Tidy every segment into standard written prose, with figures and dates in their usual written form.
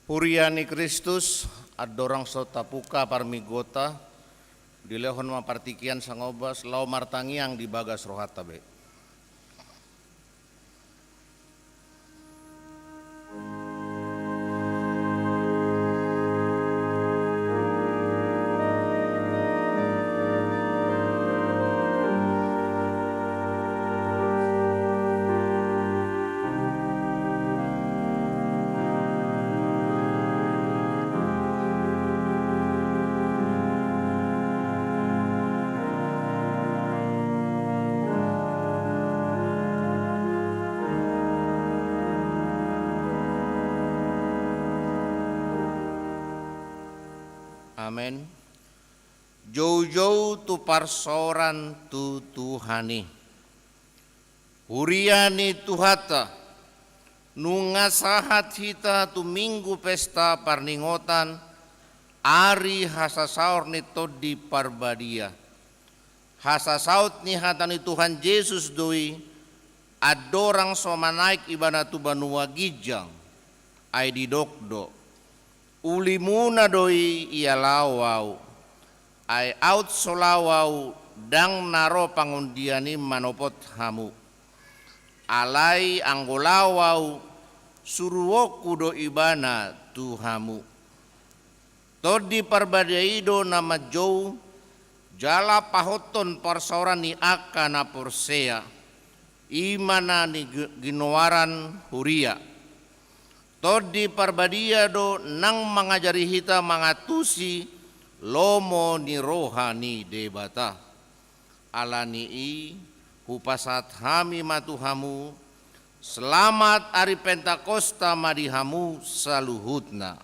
Huriani Kristus adorang so tapuka parmigota dilehon mapartikian sangobas lau martangiang di bagas rohatabe. Amen. Jauh-jauh tu parsoran tu Tuhani. Huriani Tuhata. Nungasahat hita tu minggu pesta parningotan. Ari hasasaur ni todi parbadia. Hasasaut ni hatani Tuhan Yesus doi. Adorang somanaik ibadah tu banua gijang. Ai di dokdo. Ulimuna doi ia lawau, ai out solawau dang naro pangundiani manopot hamu. Alai anggolawau suruwoku do ibana tuhamu. Todi parbadaido nama jou, jala pahoton parsoran ni akana porsea, imana ni ginowaran huria. Todi parbadia do nang mangajari hita mangatusi lomo ni rohani debata. Alani i hupasat hami matuhamu selamat ari Pentakosta madihamu saluhutna.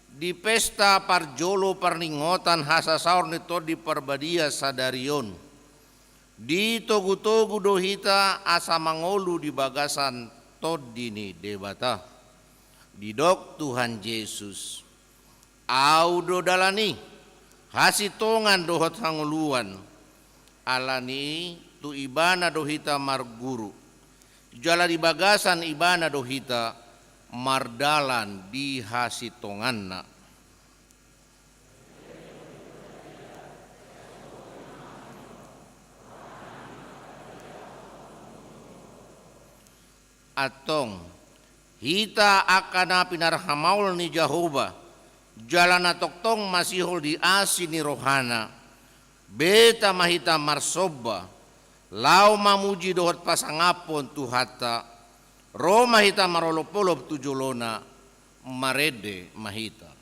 Di pesta parjolo parningotan hasasaur ni todi parbadia sadarion. Di togu-togu dohita asa mangolu di bagasan todini debata. Didok Tuhan Yesus. Audo dalani hasitongan dohot hanguluan. Alani tu ibana dohita marguru. Jala di bagasan ibana dohita mardalan di hasitonganna. Atong hita akana pinarhamaul ni Jehovah jalana toktong masihol di asi ni rohana beta mahita marsoba lau mamuji dohot pasangapon tuhata roma hita marolopolop tujolona marede mahita.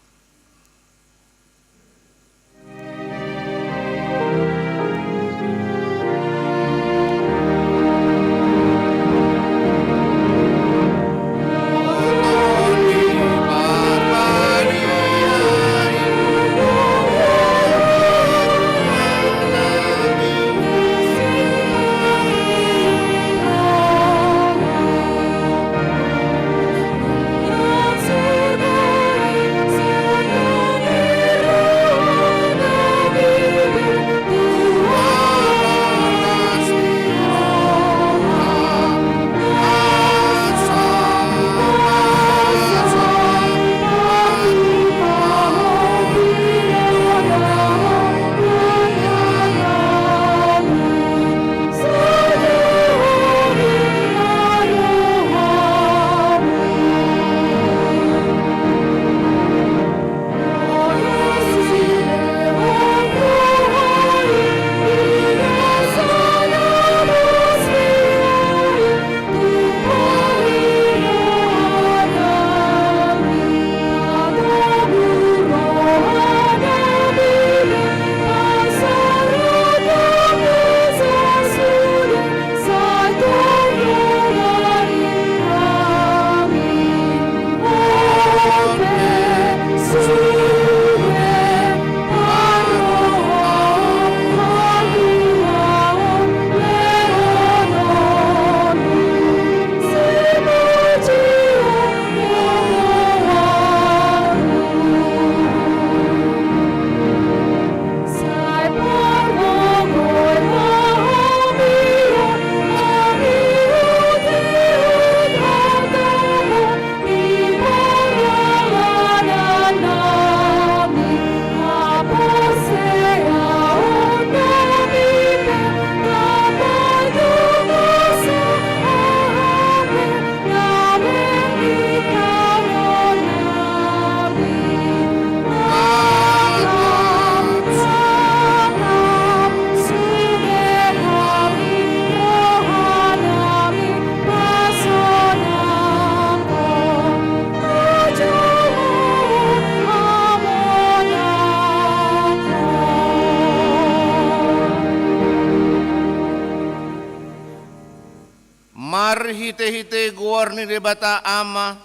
hite-hite guarni debata ama,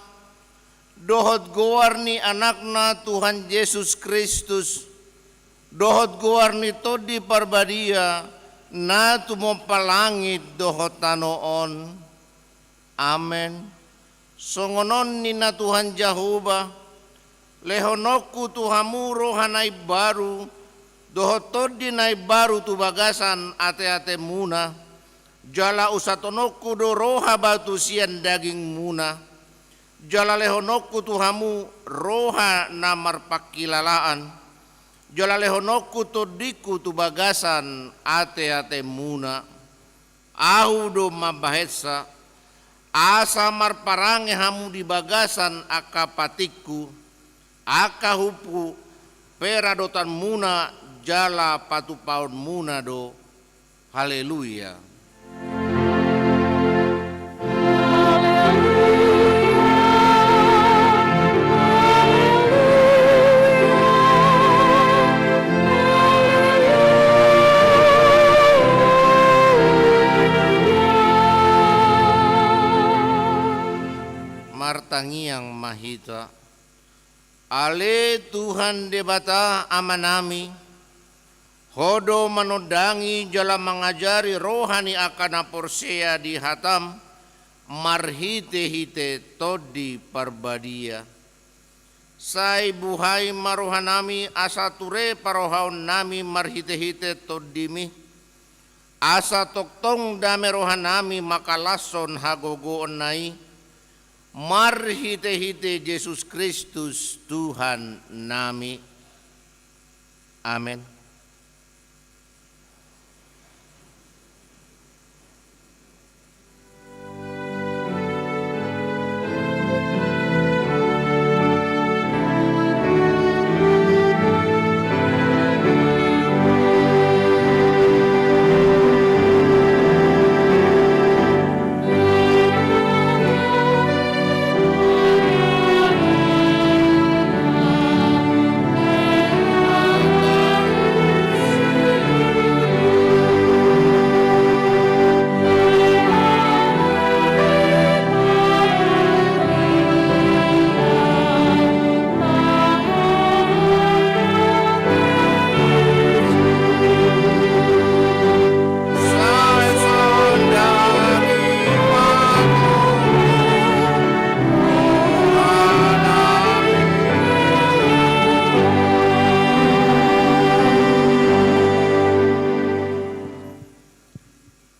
dohot guarni anakna Tuhan Yesus Kristus, dohot guarni todi parbadia, na tumopalangit dohot tanoon. Amen. Songonon ni na Tuhan Jehovah, lehonokku Tuhamu rohanay baru, dohot todi nay baru tu bagasan ate-ate muna, jala usatonokku do roha batu sian daging muna, jala lehonokku Tuhamu roha namar pakilalaan, jala lehonokku todiku tu bagasan ate-ate muna, ahu do mabahesa, asa marparange hamu di bagasan akapatikku, akahupu peradotan muna jala patupaon muna do. Haleluya. Martangiang mahita, ale Tuhan debata amanami, hodo manodangi jala mengajari rohani akana porsea di hatam, marhite-hite todi parbadia. Sai buhai marohanami asa ture parohaun nami marhite-hite todimi, asa toktong dame rohanami makalason hagogoon nai, marhite-hite Yesus Kristus Tuhan nami. Amin.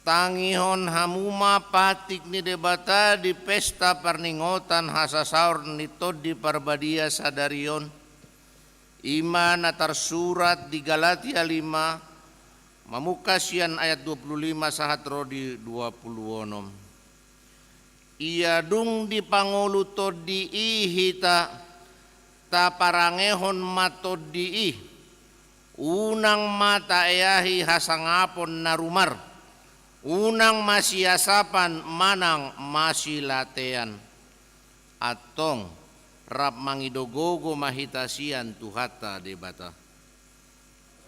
Tangihon hamuma patik ni debata di pesta perningotan hasasaur nito di parbadia sadarion. Iman atar surat di Galatia 5, mamukasian ayat 25 sahat rodi 20. Ia dung di pangulu to di ihita, ta parangehon mato di ih, unang mata eyahi hasangapon narumar, unang masiasapan manang masilatean, atong rap mangidogogo mahitasian tuhata debata.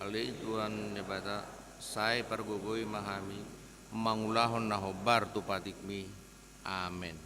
Ali Tuhan debata, saya pargogoi mahami, mangulahon nahobar tu patikmi. Amin.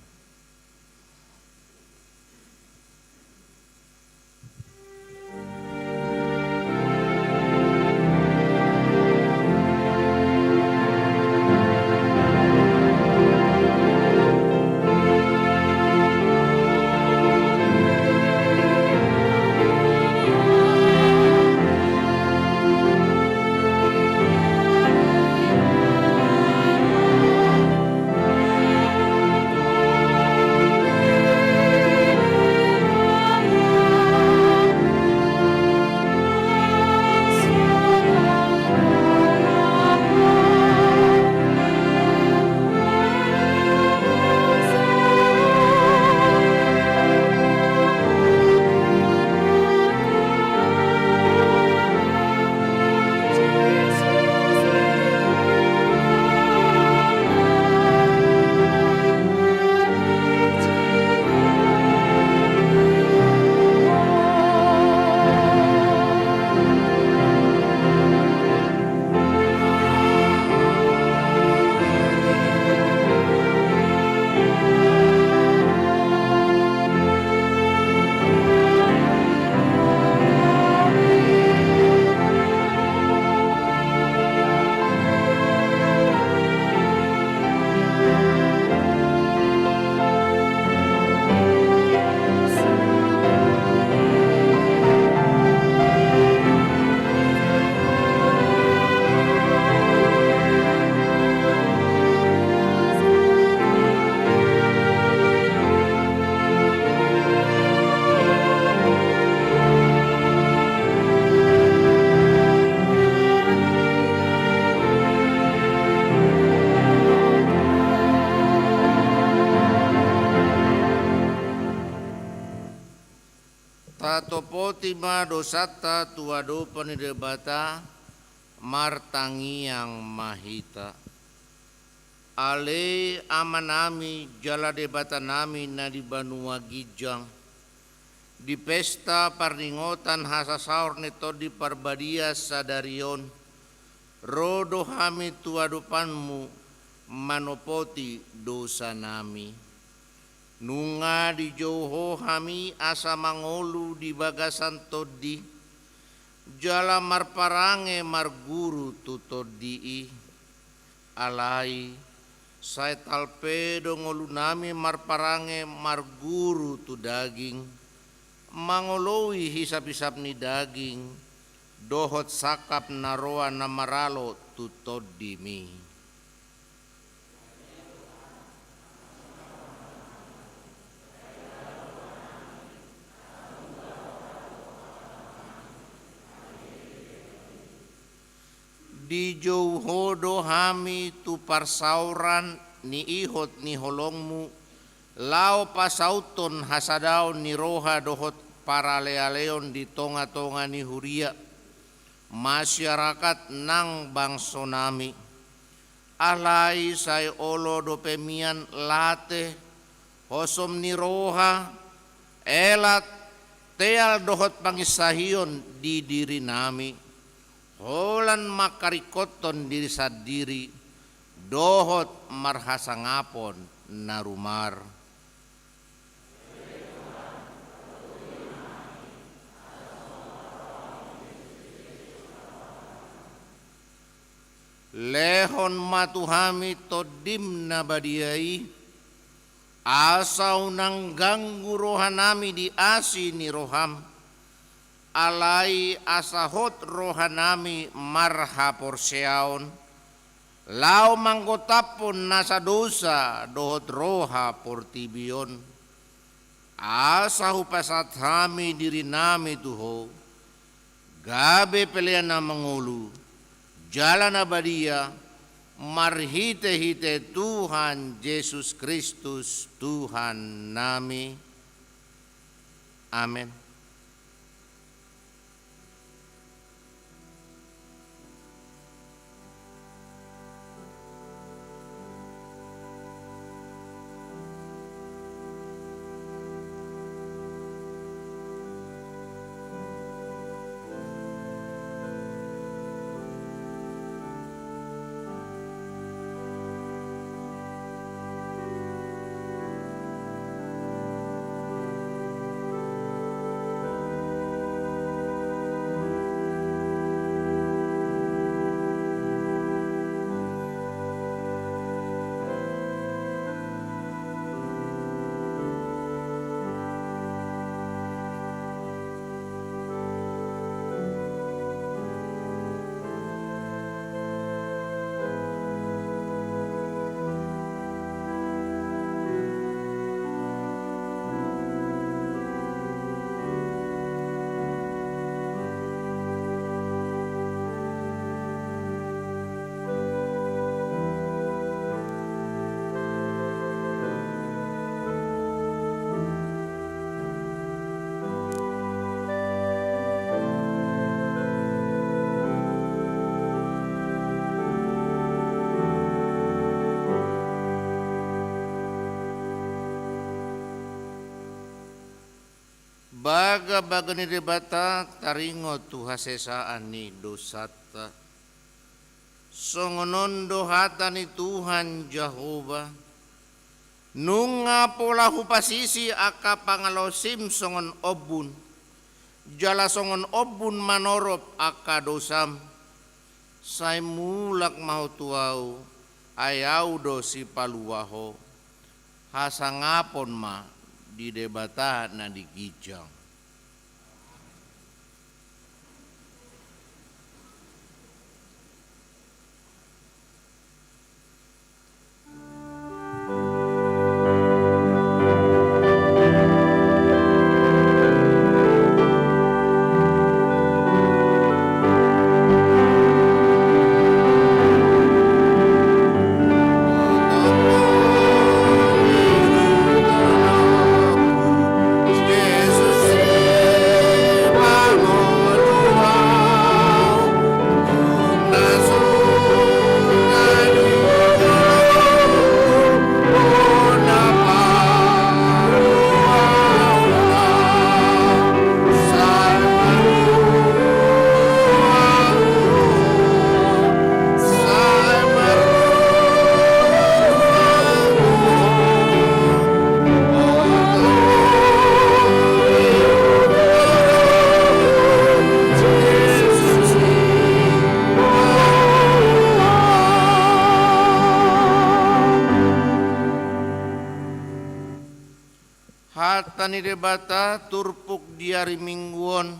Tato potima dosata tuado panidebata martangiang mahita. Ale amanami jala debata nami na di Banua Gijang. Di pesta parningotan hasasaur neto di parbadia sadarion. Rodo hami tuadupanmu manopoti dosa nami. Nunga di joho hami asa mangolu di bagasan todi. Jala marparange marguru tutodii. Alai saya talpedo ngolu nami marparange marguru tu daging. Mangoloi hisap-hisap ni daging. Dohot sakap naroa namaralo tu todimi. Di jauhodo hami tu parsauran ni ihot ni holongmu. Lao pasauton hasadao ni roha dohot para lealeon di tonga-tonga ni huria. Masyarakat nang bangso nami. Alai say olo do pemian late. Hosom ni roha. Elat teal dohot pangisahion di diri nami. Holan makarikoton diri sadiri, dohot marhasangapon narumar. Lehon matuhami todim nabadiai, asau nang ganggu rohanami di asi ni roham. Alai asahot rohanami marha porseaon. Lau manggotapon nasa dosa dohot roha portibion. Asahu pasat hami diri nami tuho. Gabe peleana mangulu. Jalan abadia marhite-hite Tuhan Yesus Kristus Tuhan nami. Amin. Baga ni debata taringo tu hasesaan ni dosata. Songonon dohata ni Tuhan Jehova. Nunga pola hupasisi aka pangalosim songon obun. Jala songon obun manorop aka dosam. Say mulak mau tuau ayau dosi paluaho. Hasangapon ma di debata na di Gijang. Jesus Hata ni debata turpuk diari mingguon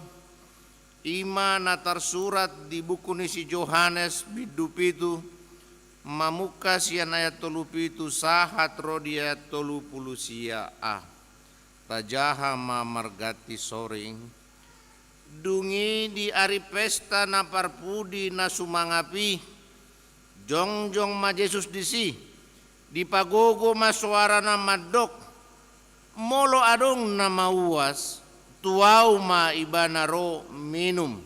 ima natar surat di buku ni si Yohanes bidupitu mamuka sian ayat 30 sahat rodia 30 sia tajaha mamargati soring dungi di ari pesta na parpudi na sumangapi jongjong ma Jesus disi di pagogo ma suara na madok molo adong na mauas tuau ma ibana ro minum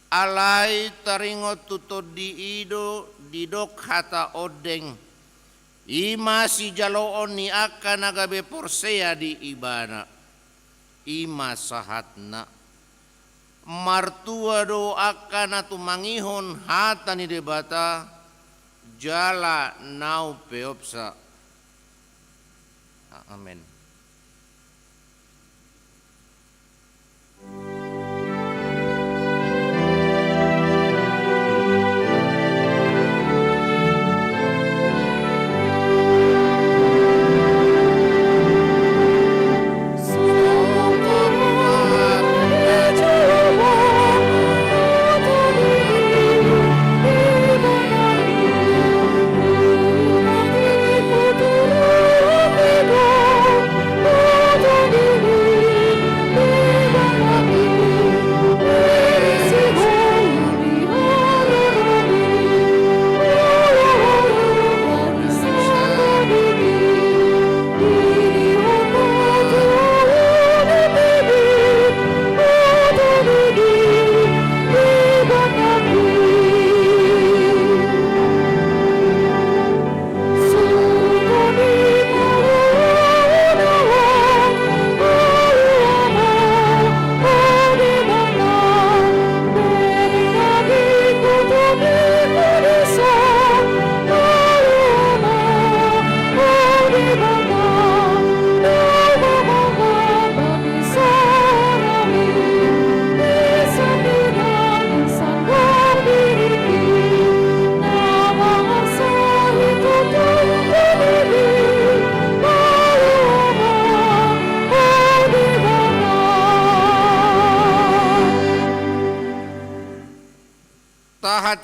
alai taringo tuto di ido didok hata odeng ima si jaloon ni akan nagabe porsea di ibana ima sahatna martua do akan atu mangihon hata ni debata jala nau peopsa. Amin.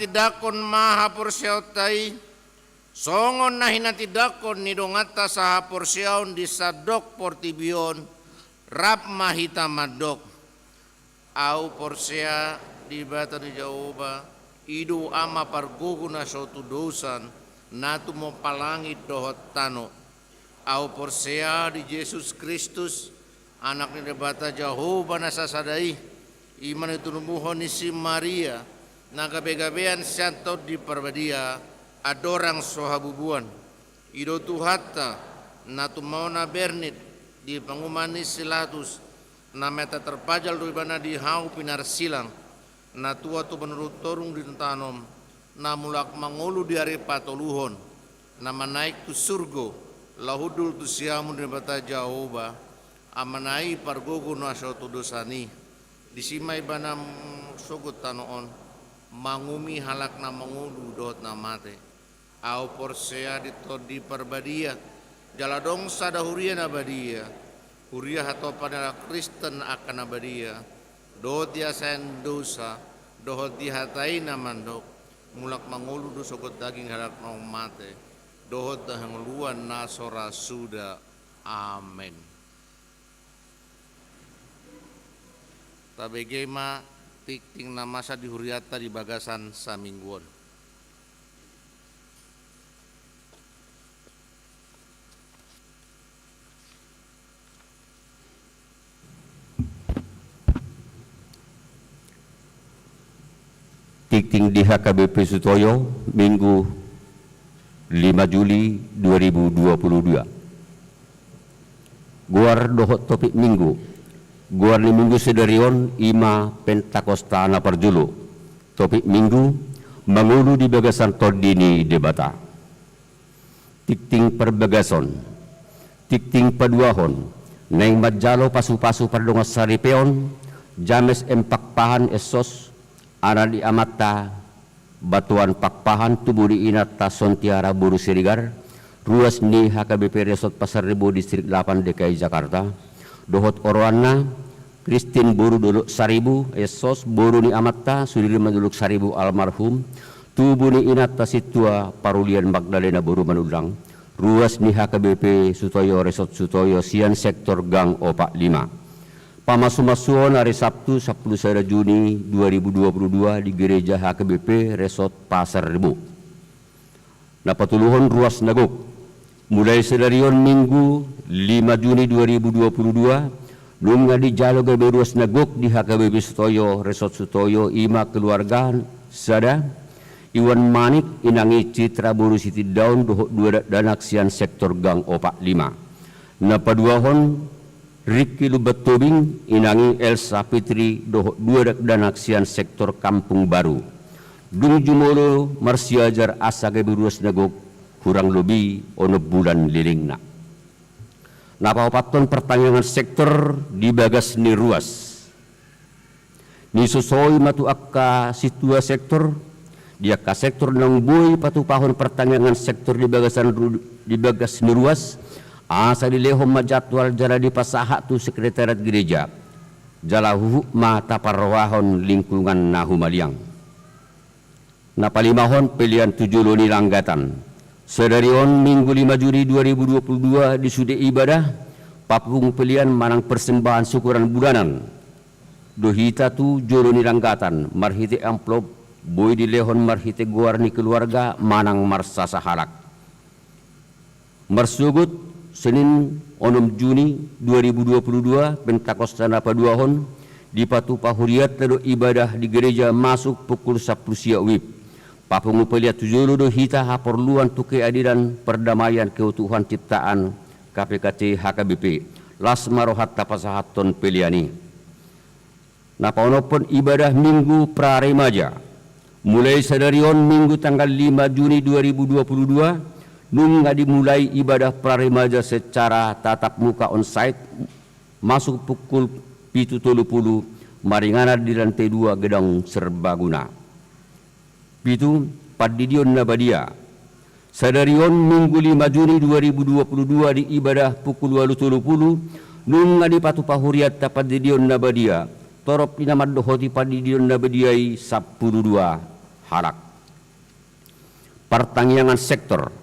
Tidakon maha porsiautai songon nahina tidakon ni dongata saha porsiaun di sadok portibion rap mahita madok au porsia di bata di jauba idu ama pargugu na suatu dosan natu mo palangit dohot tano au porsia di Yesus Kristus anak ni debata Jehovah na sasadai iman itu numuhon ni si Maria na gabe-gabean santo di parbadia adorang sohabubuan ido tuhata na tumau na bernit di pangumani silatus na meta terpajal ruibana di hau pinar silang na tua tu menurut torung di tanom na mulak mangulu di hari patoluhon na manaik tu surgo lahudul tu siamun di bata Jehovah amanai pargogo na suatu dosani disimai bana sogut tanoon mangumi halak na mangulu dot na mate au porsea di parbadia jaladong sada huria na badia huria hato pada Kristen akan abadia dot dia sen dosa dohot di hatai na mandok mulak mangulu do sogot daging halak na mate dohot dahang luan nasora suda amin tabegema tikting na masa di huriata di bagasan sa mingguon. Tikting di HKBP Sutoyo Minggu 5 Juli 2022. Guar dohot topik minggu Guar ni minggu sedarion ima Pentakosta na parjulu topik minggu mangulu di bagasan todini debata tikting perbagason tikting paduahon nang majalo pasu-pasu pardongas saripeon james empakpahan esos Ana di amata batuan pakpahan tuburi inat tason tiara buru sirigar ruas ni HKBP Resort Pasar Rebo Distrik 8 DKI Jakarta dohot orwana Kristin Boru Dolok Saribu Esos Boru ni amata Sudirman Dolok Saribu almarhum tubuh ni inata situa Parulian Magdalena Boru Manudlang ruas ni HKBP Sutoyo Resort Sutoyo Sian Sektor Gang Opak 5 pamasumasuon hari Sabtu 10 Juni 2022 di Gereja HKBP Resort Pasar Rebo. Napatuluhon ruas nagok mulai sedarion Minggu 5 Juni 2022 nung di jalog ruas nagok di HKBP Sutoyo Resort Sutoyo ima keluarga sada Iwan Manik inangi Citra Boru Siti Daun dohok dua danaksian sektor Gang Opak 5 napaduahon Ricky Lubat Tobing inangi Elsa Fitri dohok dua danaksian sektor Kampung Baru Dung Jumolo Marsiajar Asage Ruas Nagok kurang lebih ono bulan lilingna. Napapaton pertanyaan sektor di bagas ni ruas. Ni susoi matu akka situa sektor dia ka sektor nang boy patu pahon pertanyaan sektor di bagas ni ruas. Asa dilehom majadwal jala di pasaha tu sekretariat gereja. Jala huhuk mata parwahon lingkungan nahumaliang. Napalimahon pilihan 7 loni langgatan. Sedarion Minggu 5 Juni 2022 di sude ibadah papung pilihan manang persembahan syukuran bulanan. Dohita tu joloni langgatan marhite amplop boy dilehon marhite guarni keluarga manang marsa sahalak. Marsugut Senin 6 Juni 2022 Pentakosta Napaduahon di Patu Pahuriat lalu ibadah di gereja masuk pukul 10 siang wib. Papungu peliat tujulu do hita haporluan tu keadilan perdamaian keutuhan ciptaan KPKC HKBP lasmarohat tapasahaton peliani. Napaonopon ibadah Minggu Praremaja mulai sadarion Minggu tanggal 5 Juni 2022 nung dimulai ibadah praremaja secara tatap muka onsite masuk pukul 7.30 maringana di lantai 2 gedang serbaguna. Pitu Padidion Nabadia. Sadarion Minggu 5 Juni 2022 di ibadah pukul 8.30 nung di Patu Pahuriat Padidion Nabadia. Torop inamad dohoti Padidion Nabadiai 12 harak. Pertanyaan sektor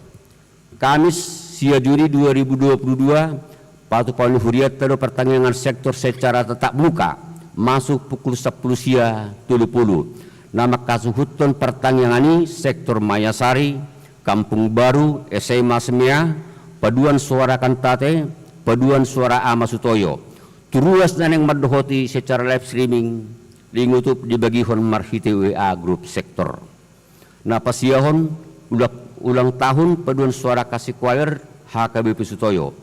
Kamis 10 Juni 2022 Patu Pahuriat terus pertanyaan sektor secara tatap muka masuk pukul 10 siang 30. Nama kasuhuton pertanyaan ini sektor Mayasari, Kampung Baru, SMA Semia, Paduan Suara Kantate, Paduan Suara Ama Sutoyo. Turuas na yang madohoti secara live streaming lingutup dibagihon marhite WA grup sektor. Napasiyahon ulang tahun Paduan Suara Kasih Choir HKBP Sutoyo.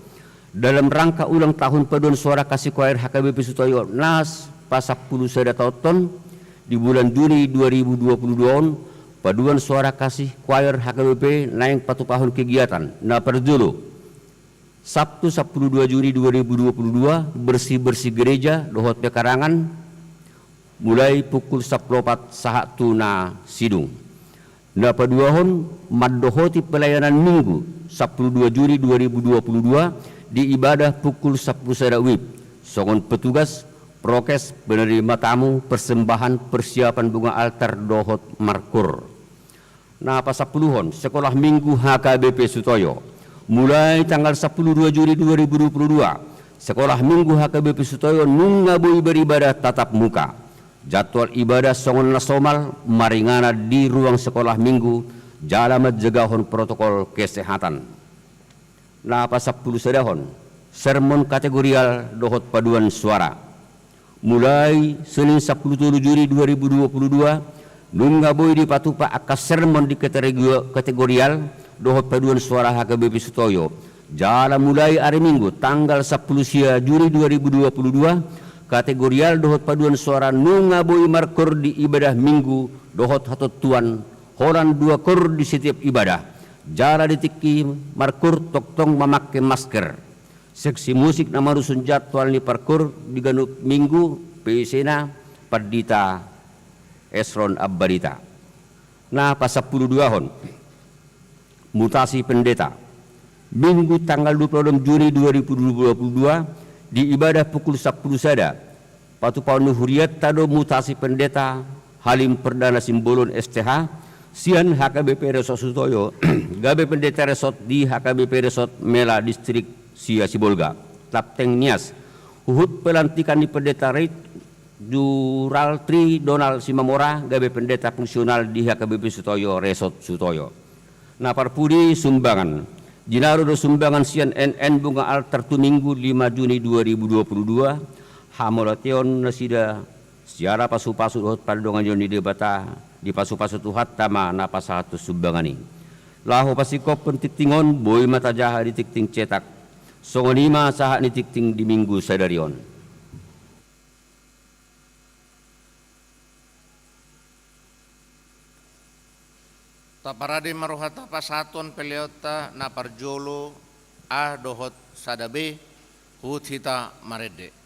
Dalam rangka ulang tahun Paduan Suara Kasih Choir HKBP Sutoyo nas pasapulu sada tahun di bulan Juni 2022 Paduan Suara Kasih Choir HKBP naik patu tahun kegiatan na perjulu Sabtu 12 Juni 2022 bersih-bersih gereja dohot pekarangan mulai pukul 14 saat tuna sidung. Napaduahon maddohoti pelayanan Minggu 12 Juni 2022 di ibadah pukul 10 sada wib. Songon petugas prokes penerima tamu persembahan persiapan bunga altar dohot markur. Napasapuluhon sekolah Minggu HKBP Sutoyo mulai tanggal 12 Juni 2022 sekolah Minggu HKBP Sutoyo nungabui beribadah tatap muka. Jadwal ibadah songon nasomal maringana di ruang sekolah Minggu jala menjegahon protokol kesehatan. Napasapulu sedahon sermon kategorial dohot Paduan Suara mulai Senin 10 Juni 2022 nunggaboy di patupa akas sermon di kategorial dohot Paduan Suara HKBP Sutoyo jala mulai hari Minggu tanggal 10 Juni 2022 kategorial dohot Paduan Suara nungaboy markor di ibadah Minggu dohot hatot tuan horan 2 kor di setiap ibadah jala ditiki markur toktong memakai masker. Seksi musik nama rusun jadwal ni parkur di ganup Minggu pesena Pardita Esron Abbarita. Nah, pas 10 hon mutasi pendeta. Minggu tanggal 26 Juni 2022 di ibadah pukul 10 sada. Patu Paunu Huriat tado mutasi pendeta Halim Perdana Simbolon STH Sian HKBP Resort Sutoyo Gabe pendeta resort di HKBP Resort Mela Distrik Sia Sibolga Tapteng Nias Uhut pelantikan di pendeta Reit Dural Tri Donald Simamora Gabe pendeta fungsional di HKBP Sutoyo Resort Sutoyo. Nah parpudi sumbangan Jinaro do sumbangan sian NN bunga altar tu minggu 5 Juni 2022 Hamolation nasida sejarah pasu-pasu dohot padongan yon di debata di pasu-pasu tuhat tama na pasatu sumbangani. Lahu pasikop pentiktingon boy mata jaha di tikting cetak. Songonima saha ni tikting di minggu sadarion. Taparade maruhata pasaton peleota na parjolo dohot sadabe hut hita marede.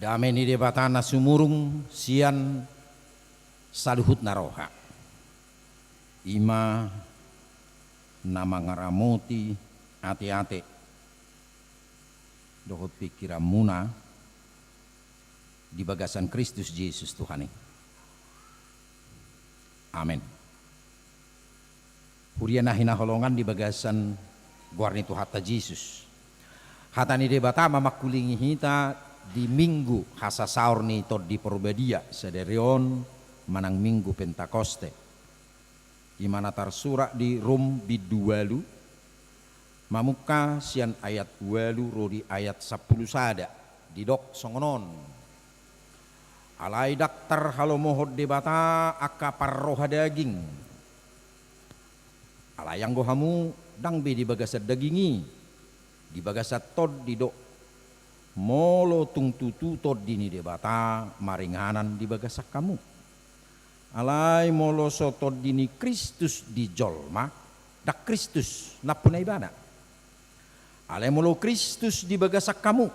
Damai ni debatana sumurung sian saluhut naroha. Ima nama ngaramoti ate-ate dohot pikiran muna di bagasan Kristus Yesus Tuhan. Amin. Huriana hina holongan di bagasan guarni tu hatta Yesus. Hatani debata mamakulingi hita di minggu hasa saur ni tod di Porbadia sederion manang minggu Pentakoste. Di mana tersurat di Rom bidualu mamuka sian ayat 2 rodi ayat 10 sada di dok songonon. Alai daktar halo mohod debata akka parroha daging. Alayang gohamu dang be di bagasat dagingi. Di bagasat tod di dok molo tung tutu tod dini debata maringanan di bagasak kamu. Alai molo sotod dini Kristus di jolma dak Kristus napuna ibana. Alai molo Kristus di bagasak kamu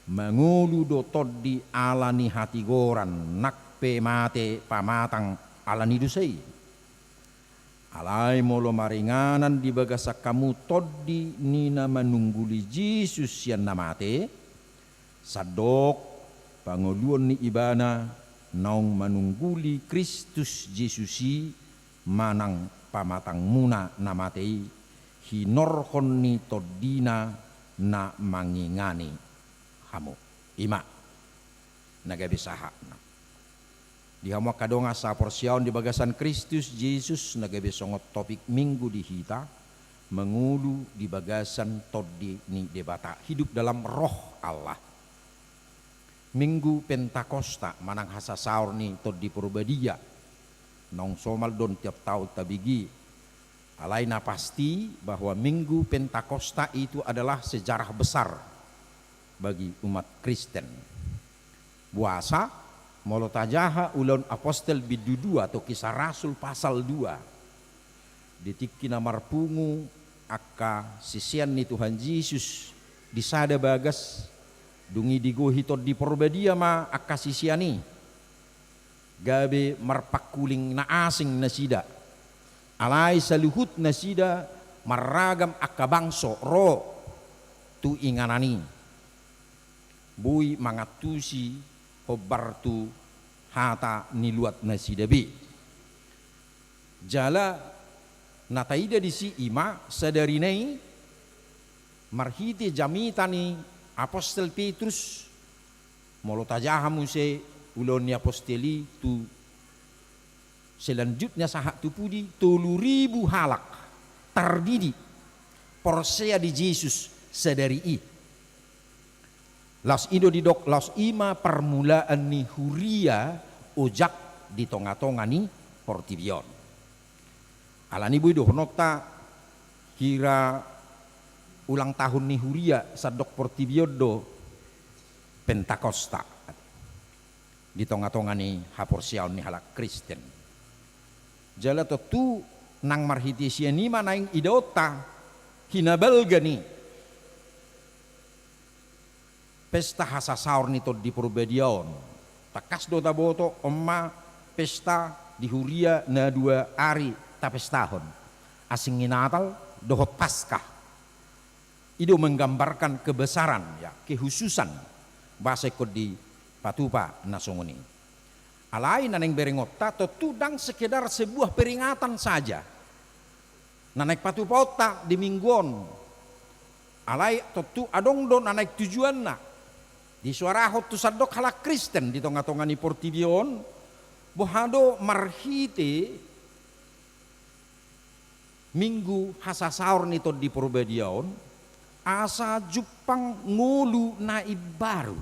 mangulu do tod di alani hati goran nak pe mate pamatang alani dusai. Alai molo maringanan di bagasak kamu tod di nina manungguli Yesus yang namate sadok pangoluan ni ibana naung manungguli Kristus Yesusi manang pamatang muna namatei hinorhon ni todina na mangingani hamu ima nagabi saha di hamu kadonga sa porsiaon di bagasan Kristus Yesus nagabi songot topik minggu di hita mengulu di bagasan todi ni debata hidup dalam roh Allah. Minggu Pentakosta manang hasa saur ni tod di Porbadia nong somal don tiap tahun tabigi alaina pasti bahwa minggu Pentakosta itu adalah sejarah besar bagi umat Kristen. Buasa molo tajaha ulun apostel bidu 2 atau kisah rasul pasal 2 detik marpungu akka sisian ni Tuhan Yesus disada bagas dungi digohi tod di Porbadia ma akka sisiani gabe marpakuling na asing na sida alai saluhut na sida maragam akka bangso ro tu inganani bui mangatusi hobartu hata niluat na sida bi jala nataida di si ima sadarinai marhiti jamitani Apostel Petrus molo tajahamu se ulon ni aposteli tu selanjutnya sahat tu pudi 3.000 halak terdidi porsea di Yesus sadari i las indo di dok las ima permulaan ni huria ojak di tonga-tonga ni Portibion alani bui doh nokta kira ulang tahun ni huria sadok Portibiodo Pentakosta di tonga-tonga ni haporsiaon ni halak Kristen jala tu nang marhiti siani manaing idota hinabalgani pesta hasa saur ni tod di Porbadiaon takas do taboto omma pesta di huria na 2 hari tapestahon asing Natal dohot Paskah. Itu menggambarkan kebesaran ya kehususan bahasa ikut di patupa nasongoni. Alai naneng berengotta tudang sekedar sebuah peringatan saja. Nanek patupa otta di mingguon. Alai tu adong don nanek tujuanna. Di suara hot tu sadok halak Kristen di tengah-tengah ni Portibion bohado marhite minggu hasa saur ni tod di Porbadiaon asa Jepang ngulu naib baru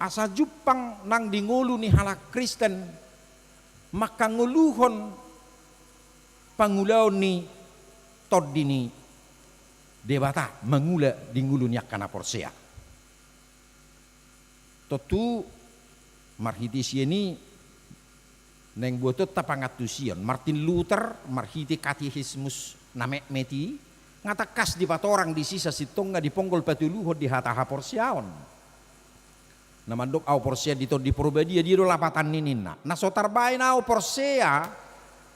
asa Jepang nang di ngulu ni halak Kristen maka nguluhon pangulaon ni tod dini debata mengula di ngulu ni akana porsea totu marhiti sieni neng buatot tapangatusian Martin Luther marhiti katekismus namek meti ngatakas di patorang di sisa sitonga di ponggol patuluhod di hataha porsiaon. Namandok au porsia di di Purbadia di do lapatan ninina. Na sotarbain au porsia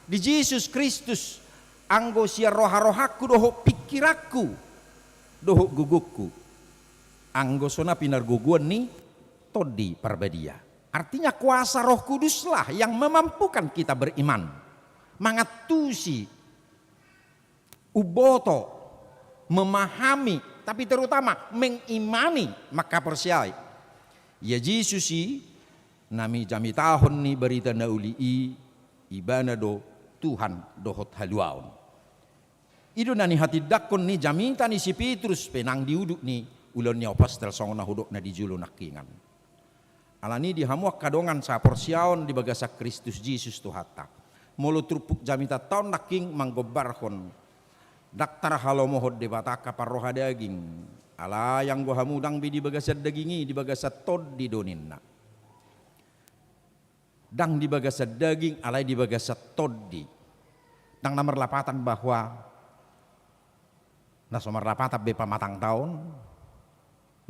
di Yesus Kristus anggo sia roha-rohaku doho pikiraku doho gugukku. Anggo sona pinar guguan ni todi Parbadia. Artinya kuasa Roh Kuduslah yang memampukan kita beriman. Mangatusi uboto memahami tapi terutama mengimani maka persiai. Ya Yesusi nami jami tahun ni berita nauli ibana do Tuhan dohot haluaon. Ido nani hati dakon ni jamita ni si Petrus penang diuduk ni ulon ni apostol songna huduk na di julu nakingan. Alani dihamuak kadongan sa porsiaon di bagasa Kristus Yesus Tuhata. Molo trupuk jamita taon naking manggobarhon. Daktar halomohod de bataka parroha daging. Ala yang gua hamudang di bagasat dagingi di bagasat tod di doninna. Dang di bagasat daging alai di bagasat tod di. Dang nomor lapatan bahwa nasomar lapatan bepa matang tahun.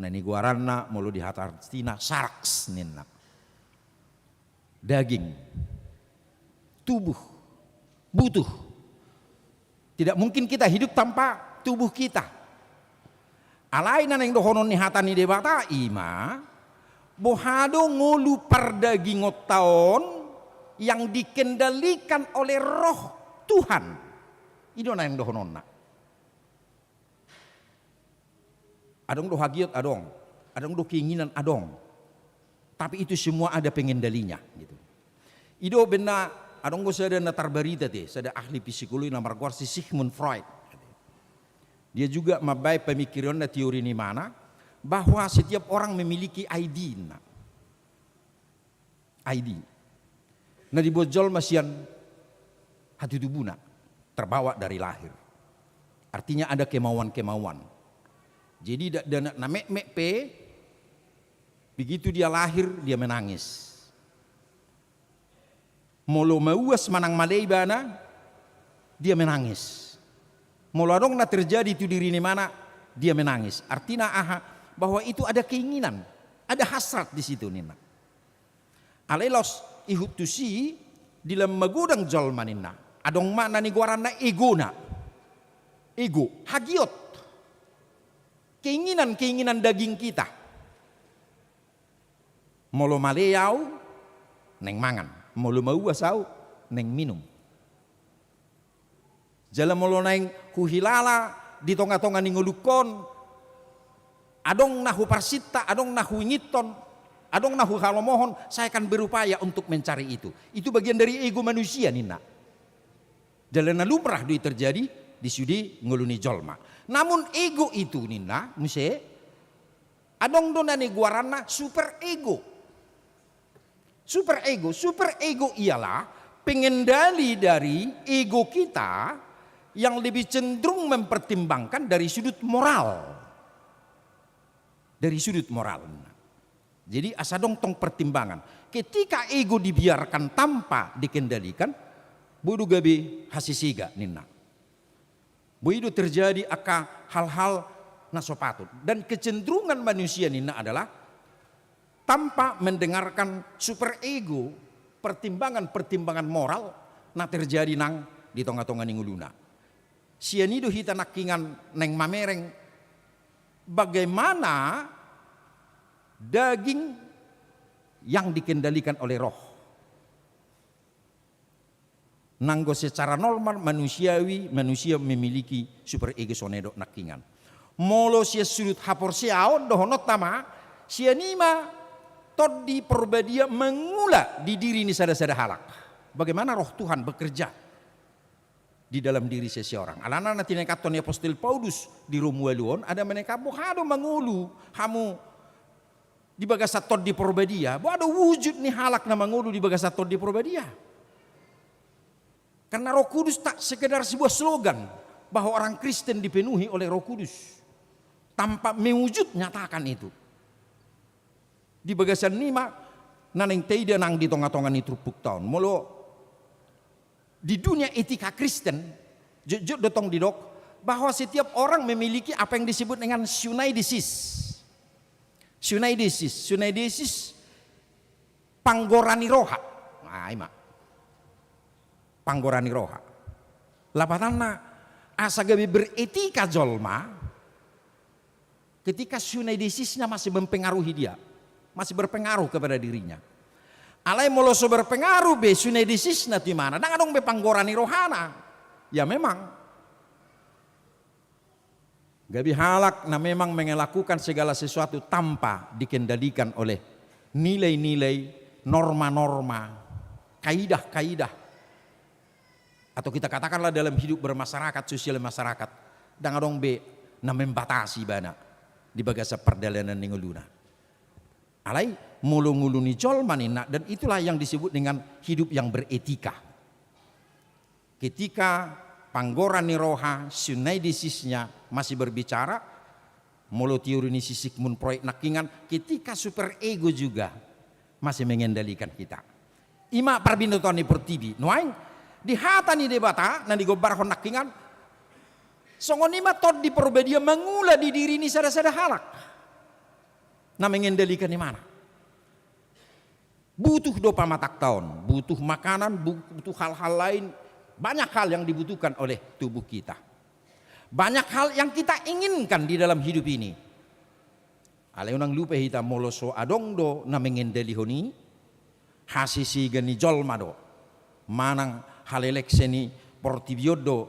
Nani guaranna mulu di hatar tina saraks ninna. Daging. Tubuh. Butuh. Tidak mungkin kita hidup tanpa tubuh kita. Alainan yang dohonon ni hatani debata ima bohado ngulu pardagingot taon yang dikendalikan oleh roh Tuhan. Itu yang dohonon na. Adong do hagiot adong do keinginan adong. Tapi itu semua ada pengendalinya gitu. Ido benda adong go sada natar barita te, sada ahli psikologi namar gor si Sigmund Freud. Dia juga mabai pemikiran na teori ni mana bahwa setiap orang memiliki ID. ID. Nah dibojol masian hati tubuhna terbawa dari lahir. Artinya ada kemauan-kemauan. Jadi na mek pe begitu dia lahir dia menangis. Molo mauas manang maleibana dia menangis. Moladong na terjadi itu diri ni mana dia menangis. Artinya bahwa itu ada keinginan, ada hasrat di situ nina. Alelos ihutusi di dalam magudang jolma nina. Adong mana ni guarana ego na. Ego, hagiot. Keinginan daging kita. Molo maleau neng mangan, molo mauasau neng minum. Jalan molo naing huhilala di tonga-tonga ningulukon adong nahu parsita, adong nahu ngiton, adong nahu halomohon, saya akan berupaya untuk mencari itu. Itu bagian dari ego manusia nina. Jalan lumrah itu terjadi di sudi nguluni jolma. Namun ego itu nina, muse adong donane guarana super ego. Super ego ialah pengendali dari ego kita yang lebih cenderung mempertimbangkan dari sudut moral. Dari sudut moral. Jadi asadong tong pertimbangan. Ketika ego dibiarkan tanpa dikendalikan, bodo gabe hasisiga nina. Bodo terjadi aka hal-hal nasopatut. Dan kecenderungan manusia nina adalah tanpa mendengarkan super ego, pertimbangan-pertimbangan moral na terjadi nang di tonga-tonga ninguluna. Sianido hita nakingan neng mamereng bagaimana daging yang dikendalikan oleh roh. Nanggo secara normal manusiawi manusia memiliki super ego sonedo nakingan. Molo sia sudut hapor siaon dohonot tama sianima todi Purbadia mengula di diri ini sada-sada halak. Bagaimana roh Tuhan bekerja di dalam diri seseorang. Alana nanti nekaton apostol Paulus di Romualuon ada mereka bohado mangulu hamu di bagasat tod di Purbadia. Bohado wujud ni halak na mangulu di bagasat tod di Purbadia. Karena Roh Kudus tak sekedar sebuah slogan bahwa orang Kristen dipenuhi oleh Roh Kudus. Tanpa mewujud nyatakan itu. Di bagasan nima naneng teida nang di tonga-tonga ni trupuk tahun. Molo di dunia etika Kristen, jujur dotong didok bahwa setiap orang memiliki apa yang disebut dengan sunaidesis. Sunaidesis panggorani roha. Nah, ima. Panggorani roha. Lapatanna asa gabi beretika jolma ketika sunaidesisnya masih mempengaruhi dia, masih berpengaruh kepada dirinya. Alai moloso berpengaruh be sunaidesisna di mana? Dang adong be panggorani rohana. Ya memang gabi halak na memang melakukan segala sesuatu tanpa dikendalikan oleh nilai-nilai, norma-norma, kaidah-kaidah. Atau kita katakanlah dalam hidup bermasyarakat, sosial masyarakat. Dan adong be na membatasi bana di bagasa perdalanan ninguluna. Alai mulung-uluni jolmanina, dan itulah yang disebut dengan hidup yang beretika. Ketika panggorani roha sunaidesisnya masih berbicara, mulu teori ini si Sigmund Freud nakingan, ketika super ego juga masih mengendalikan kita. Ima perbindotan ni pertibi, nuaing di hata ni debata nan digobar hon nakingan, songon ima tod di perbedia mengula di diri ni sada-sada halak. Na mengendalikan di mana? Butuh dopa matak tahun, butuh makanan, butuh hal-hal lain. Banyak hal yang dibutuhkan oleh tubuh kita. Banyak hal yang kita inginkan di dalam hidup ini. Aleunang lupa hita moloso adongdo na mengendali honi hasisi gani jolma do. Manang halelek seni portibiodo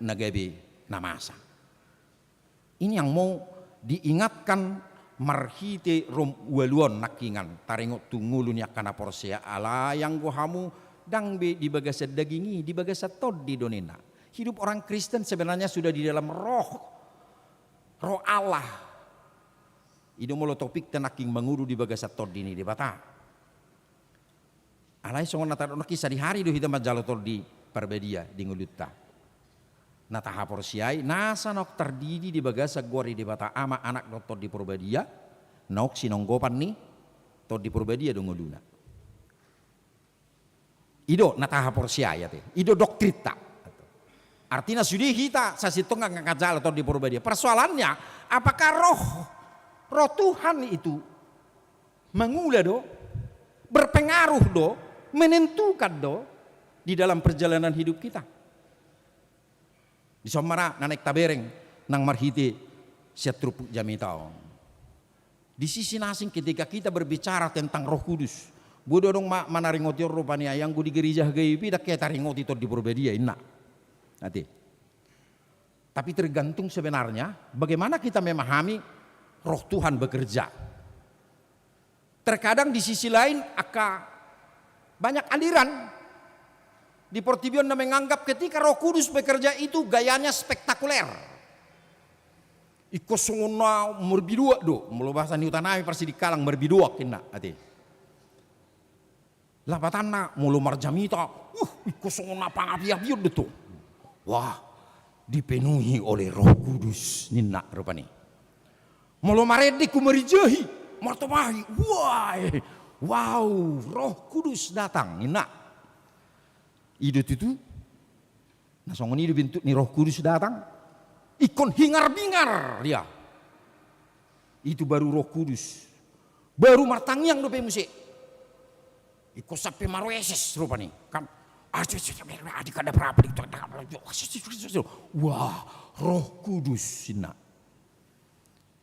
nagabe namasa. Ini yang mau diingatkan marhite rom waluon nakingan taringot tungulun yakana porsea ala yang gohamu dang be di bagasa dagingi, di bagasa tod di donena. Hidup orang Kristen sebenarnya sudah di dalam roh Allah. Ido molo topik tenaking manguru di bagasa tod ini di bata. Alai songon nata kisah di hari do hita majalo tod di perbedia di ngulutta. Nata hapor siai nasa nok terdidi di bagasa gori di bata ama anak do tod di perbedia. Nok sinonggopan ni tod di perbedia do nguluna. Ido nataha porsiaya te, ido doktrita. Artinya sudah kita sasitonga ngakajal atau di dia. Persoalannya, apakah roh Tuhan itu mengula do, berpengaruh do, menentukan do di dalam perjalanan hidup kita. Di somara nanek tabereng nang marhite setrupu jamitao. Di sisi nasing ketika kita berbicara tentang Roh Kudus, bodo dong manaringoti rupanya yang gue di gereja gaipi dak kayak taringoti itu di Purbadia inna. Nanti. Tapi tergantung sebenarnya bagaimana kita memahami Roh Tuhan bekerja. Terkadang di sisi lain banyak aliran di Portibion yang menganggap ketika Roh Kudus bekerja itu gayanya spektakuler. Iko sunguna merbidua do, mulu bahasa ni utanami pasti dikalang merbidua kena ati. Lapatanna mulu marjamita, iko sunguna pangapi-api do. Wah, dipenuhi oleh Roh Kudus nina rupani. Mulu maredi kumerijahi, martomahi. Wow, Roh Kudus datang nina. Idut itu, nah songon ini bentuk ni Roh Kudus datang, ikon hingar-bingar dia. Itu baru Roh Kudus. Baru martangyang do pe musik. Iko sampai marueses rupani kan adik ada berapa di wah Roh Kudus sina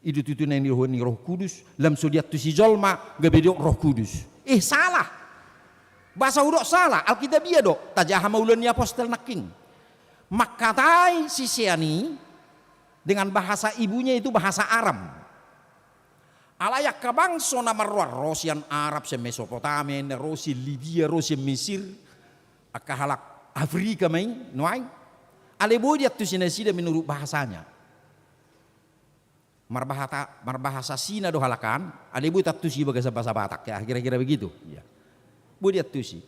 itu nani Roh Kudus lam sodiat tu si jolma gabedok Roh Kudus salah bahasa udok salah Alkitabia dok tajaha maulani apostel naking makatai si siani dengan bahasa ibunya itu bahasa Aram. Alayak kabangso na marwar Rosian Arab se Mesopotamia, Rosi Libya, Rosi Mesir, akahalak Afrika main, nuai. Alebodiat tu sinasida menurut bahasanya. Marbahasa Sina do halakan, alebodiat tu si bahasa Batak ya kira-kira begitu. Ya. Bodiat tu si.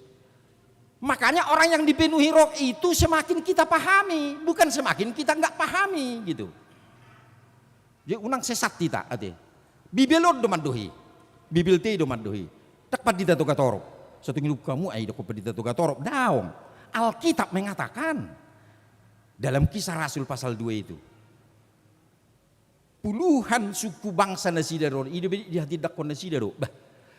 Makanya orang yang dipenuhi roh itu semakin kita pahami, bukan semakin kita nggak pahami gitu. Jadi unang sesat kita ate. Bibelod do mandohi, bibilte do mandohi. Tak padita to katorop. Satu ngilup kamu ai do padita to katorop. Daong. Alkitab mengatakan Dalam Kisah Rasul pasal 2 itu. Puluhan suku bangsa nasidaro, dia tidak kona nasidaro. Bah,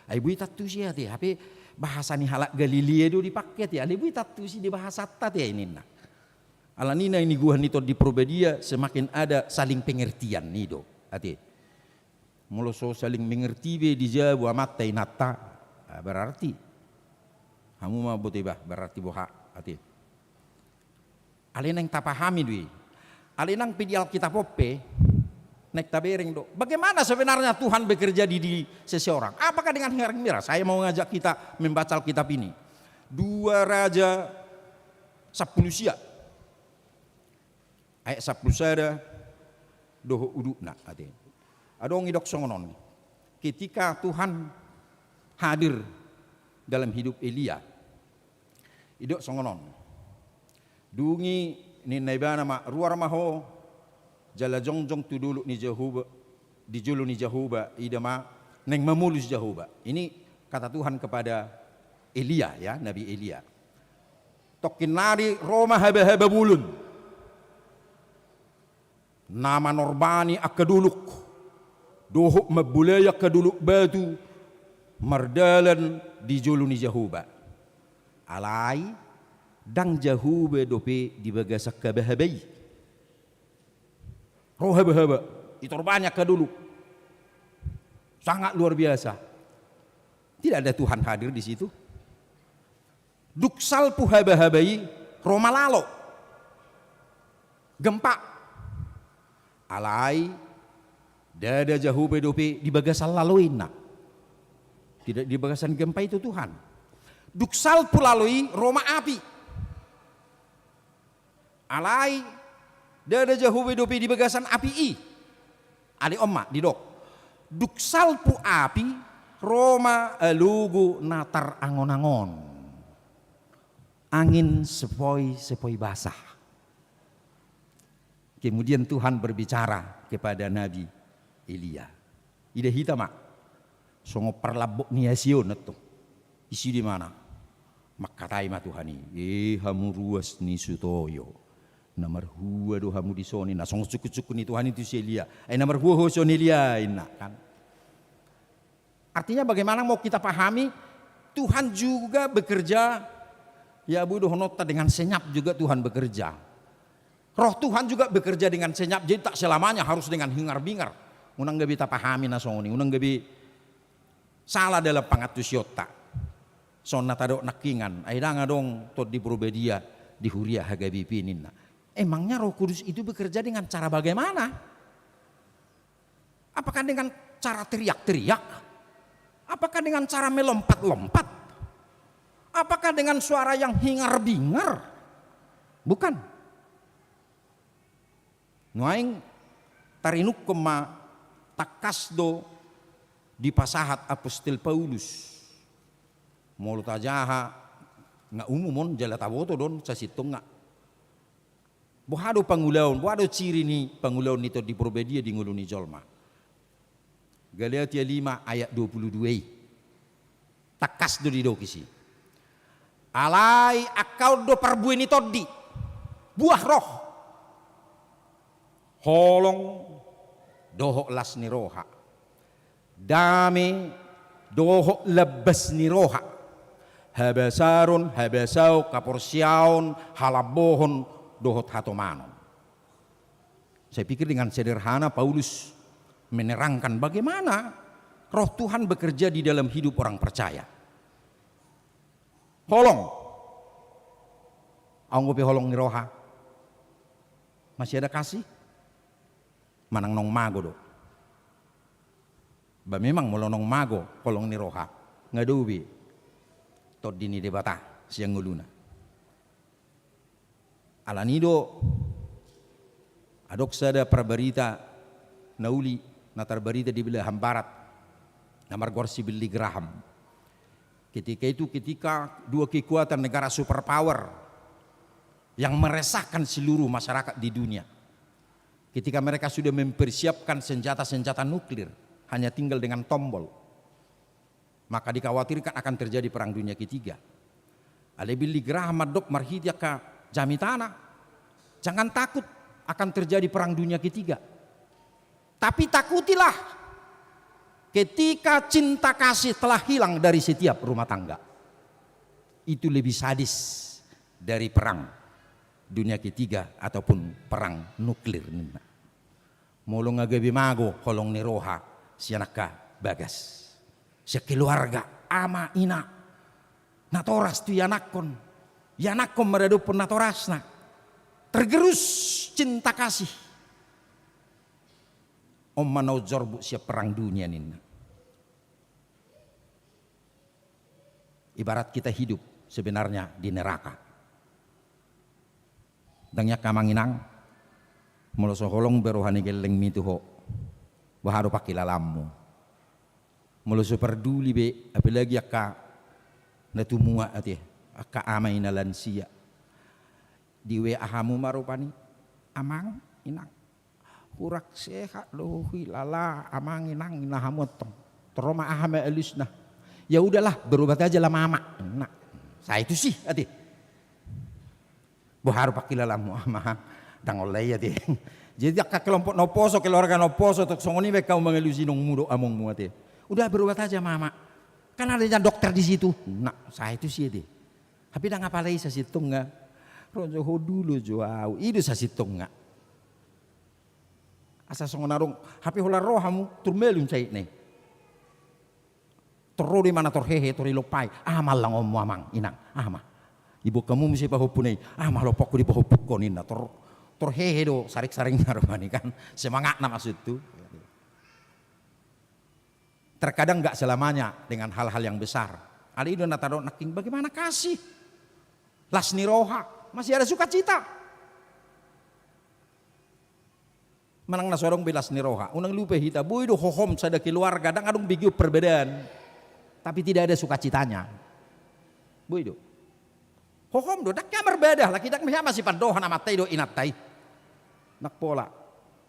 ay bui tatu sih hati, tapi bahasa ni halak Galilea do dipakai ya, ay bui tatu sih di bahasa tati ya ini nak. Alanina ini gua nito di Probadia semakin ada saling pengertian nih do, hati. Mulu so saling mengerti be di Jawa matai nata, berarti kamu mau botibah berarti boha hati. Alinang tapahami dui, alinang pidi Alkitab pope. Nek tabereng do. Bagaimana sebenarnya Tuhan bekerja di diri seseorang? Apakah dengan hingar mirah? Saya mau ngajak kita membaca Alkitab ini. 2 Raja 10 sia. Ayat 10 sada doho udukna ate. Adong idok songonon. Ketika Tuhan hadir dalam hidup Elia. Idok songonon. Dungi ni naibana ma ruar maho jala jongjong tu dulu ni Jehuba, di julu ni Jehuba, idama neng memulus Jehuba. Ini kata Tuhan kepada Elia ya, Nabi Elia. Tokin nari Roma haba-haba bulun. Nama Norbani akaduluk. Dohuk mabulaya kaduluk batu. Mardalan di julu ni Jehuba. Alai dang Jehuba dope di bagasak kabahabai. Roh haba-haba, itu banyak ke dulu. Sangat luar biasa. Tidak ada Tuhan hadir di situ. Duksal pu haba-habai, Roma lalo. Gempa. Alai, dada jauh bedope di bagasan laluin nak. Tidak di bagasan gempa itu Tuhan. Duksal pu lalui, Roma api. Alai, dada jauh bedopi di bagasan api i. Ali omma di dok. Duksal pu api Roma elugu natar angon-angon. Angin sepoi basah. Kemudian Tuhan berbicara kepada Nabi Elia. Ida hitam mak. Songo perlabok niasion itu. Isi di mana? Makatai ma Tuhan ini. Hamu ruas ni sutoyo. Nomor hua do hamu disoni na song cukup ni Tuhan itu si Elia. Nomor hua ho son Elia ina kan. Artinya bagaimana mau kita pahami Tuhan juga bekerja ya budo nota dengan senyap juga Tuhan bekerja. Roh Tuhan juga bekerja dengan senyap jadi tak selamanya harus dengan hingar-bingar. Unang gabi ta pahami na soni, unang gabi salah dalam pangatusyota. Son natado nakingan, ay dong tot di Probadia di Huria hagabi pinin. Emangnya Roh Kudus itu bekerja dengan cara bagaimana? Apakah dengan cara teriak-teriak? Apakah dengan cara melompat-lompat? Apakah dengan suara yang hingar-bingar? Bukan. Nuaing tarinuk kema takasdo di pasahat Apostel Paulus. Mulut ajaha nga umumon jala taboto don sa sitong nga. Bohado pangulaon, bohado ciri ni pangulaon nito di Probadia di ngulu ni Jolma. Galatia 5 ayat 22. Takas do di dokisi. Alai akau do parbuen ni todi. Buah roh. Holong doho las ni roha. Dame doho lebes ni roha. Habasaron, habasau, kaporsiaon, halabohon, dohot hatomanon. Saya pikir dengan sederhana Paulus menerangkan bagaimana roh Tuhan bekerja di dalam hidup orang percaya. Holong. Anggopi holong ni roha. Masih ada kasih? Manang nong mago do. Ba memang molonong mago holong ni roha. Ngadubi. Tod dini debata siang nguluna. Alanido adok sada prabarita nauli natar barita di belahan barat namar gorsi Billy Graham. Ketika dua kekuatan negara superpower yang meresahkan seluruh masyarakat di dunia. Ketika mereka sudah mempersiapkan senjata-senjata nuklir hanya tinggal dengan tombol. Maka dikhawatirkan akan terjadi perang dunia ketiga. Ale Billy Graham adok marhitia ka jamitana Jangan takut akan terjadi perang dunia ketiga. Tapi takutilah ketika cinta kasih telah hilang dari setiap rumah tangga. Itu lebih sadis dari perang dunia ketiga ataupun perang nuklir. Mulung agabi mago kolong ni roha sianaka bagas. Sekeluarga ama ina natoras tu yanakon. Yanakon meradupun natorasna. Tergerus cinta kasih. Om manau jorbu siap perang dunia nina. Ibarat kita hidup sebenarnya di neraka. Dangnya kamanginang mulu soholong berohani geleng mituho baharo pakilalammu. Mulu superduli be apalagi akka natumua ati akka amay na lansia. Diwe ahamu marupani amang inang hurak sehat lohi lala amang inang inahamot teroma ahame elusna. Ya udahlah berobat aja lah mama. Nah, saya itu sih ati. Bahar pakilalamu ama dangolay ati. Jadi akka kelompok noposo keluarga noposo tok songoni be kau mengelusi nong mudo among mu ati. Udah berobat aja mama. Kan ada dokter di situ. Nah, saya itu sih ati. Tapi dah ngapalai sa situng nga. Ronjo dulu joau. Itu sa situng nga. Asa songonarong hapi hola rohamu turmelun cai nih. Terus di mana terhehe terilopai. Amal lang om mamang inang. Ama. Ibu kamu mesti pahupunai. Ama lopok di pahupukon ina. Terhehe do sarik-saring narumani kan. Semangat nama maksud itu. Terkadang enggak selamanya dengan hal-hal yang besar. Ada itu nataro naking bagaimana kasih. Lasni roha masih ada sukacita. Manang nasorong belas ni roha. Unang lupa hita bui do hohom sada keluarga dang adung bigyu perbedaan. Tapi tidak ada sukacitanya. Bui do. Hohom do daknya berbeda laki dak masih pandohan amatai do inatai. Nak pola.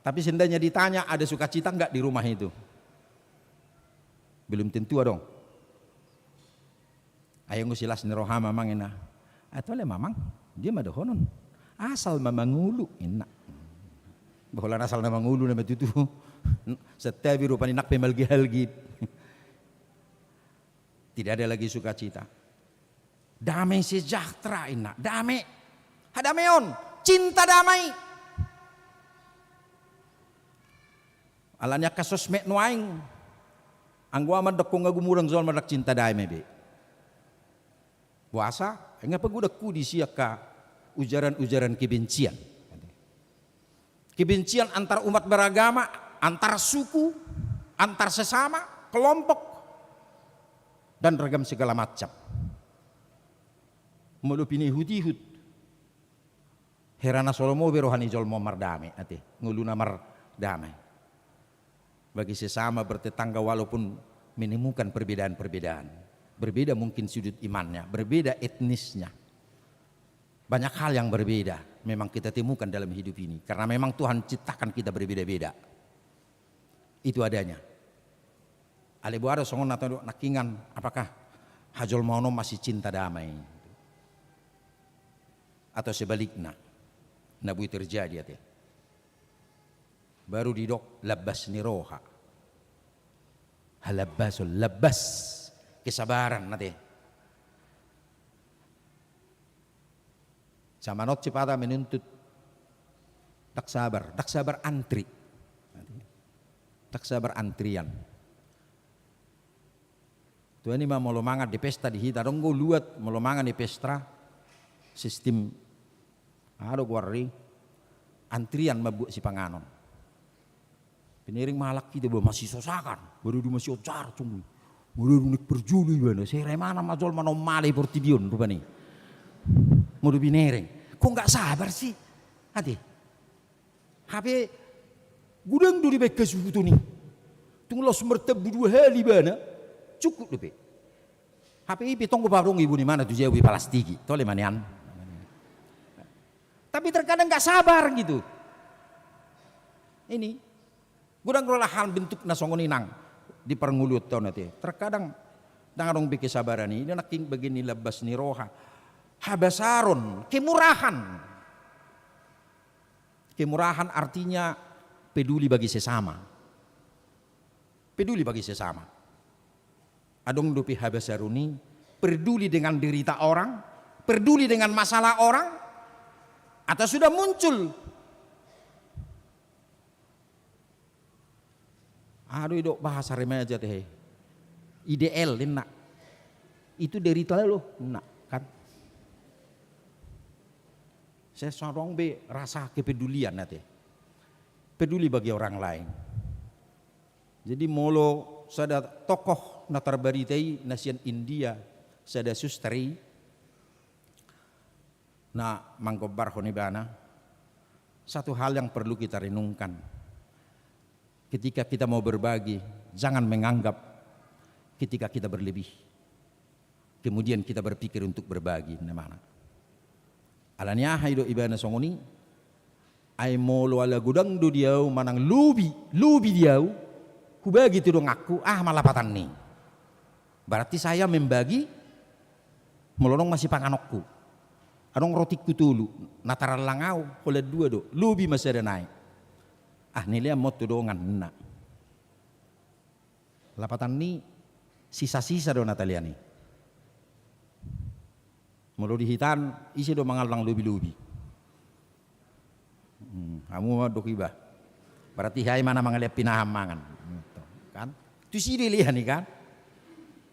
Tapi sendanya ditanya ada sukacita enggak di rumah itu? Belum tentu dong. Ayo ngusilas ni roha mamang ina. Atau le mamang dia mah dohonon. Asal mamangulu ina. Bahwa asal mamangulu nama itu setiap rupani nak pemalgi-halgi. Tidak ada lagi sukacita. Damai sejahtera ina. Damai. Hadameon. Cinta damai. Alanya kasus mek nuaing. Anggo amat dekong ngagumurang zon madak cinta damai be. Puasa. Ngapa gua ku di siaka ujaran-ujaran kebencian. Kebencian antar umat beragama, antar suku, antar sesama, kelompok, dan ragam segala macam. Melupini hudihud. Herana solomo berohani jolmo mardame ate nguluna mardamai. Bagi sesama bertetangga walaupun menemukan perbedaan-perbedaan. Berbeda mungkin sudut imannya, berbeda etnisnya. Banyak hal yang berbeda memang kita temukan dalam hidup ini. Karena memang Tuhan ciptakan kita berbeda-beda. Itu adanya. Alebuara songon atau nakingan apakah hajol mono masih cinta damai? Atau sebaliknya? Nabui terjadi ate. Baru didok labas niroha. Halabasul labas. Kesabaran nanti. Samanot cipata menuntut dak sabar antri. Tak sabar antrian. Tuhan ini mau mangan di pesta di hita dong luat mau mangan di pesta sistem ada guari antrian mabuk si panganon. Peniring malak kita masih sosakan baru masih ocar tunggu. Mudah unik perjuli bana, saya remana majol manom malai portibion rupa nih. Mudah binereng, kok nggak sabar sih? Hati, HP gudang dulu baik kesuatu nih. Tunggu los merteb dua hari bana, cukup lebih. HP ini tunggu barong ibu di mana tuh jauh palastiki, tole manian. Tapi terkadang nggak sabar gitu. Ini gudang rolah hal bentuk nasongon inang. Di perngulut tahun nanti. Terkadang dangarong bikin sabaran ini naking begini labas ni roha. Habasaron, kemurahan. Kemurahan artinya peduli bagi sesama. Peduli bagi sesama. Adong dopi habasaruni, peduli dengan derita orang, peduli dengan masalah orang, atau sudah muncul. Aduh itu bahasa remaja teh. Ideal nak. Itu derita lo, nak kan. Saya sorong be rasa kepedulian nanti. Peduli bagi orang lain. Jadi molo sada tokoh na terbaritai nasian India, sada sustri na mangkobar honibana. Satu hal yang perlu kita renungkan. Ketika kita mau berbagi, jangan menganggap ketika kita berlebih. Kemudian kita berpikir untuk berbagi mana. Alanya haido ibana songoni ay molo ala gudang do diau manang lubi diau kubagi tu dong aku malapatan nih. Berarti saya membagi melonong masih panganokku. Anong rotikku tulu nataran langau oleh dua do lubi masih ada naik. Nilai mau tu dongan na. Lapatan ni sisa-sisa do Natalia nih. Mulu dihitan isi do mangalang lubi-lubi. Kamu dokiba. Berarti hai mana mangalap pinaham mangan. Kan? Itu sih dilihat nih kan.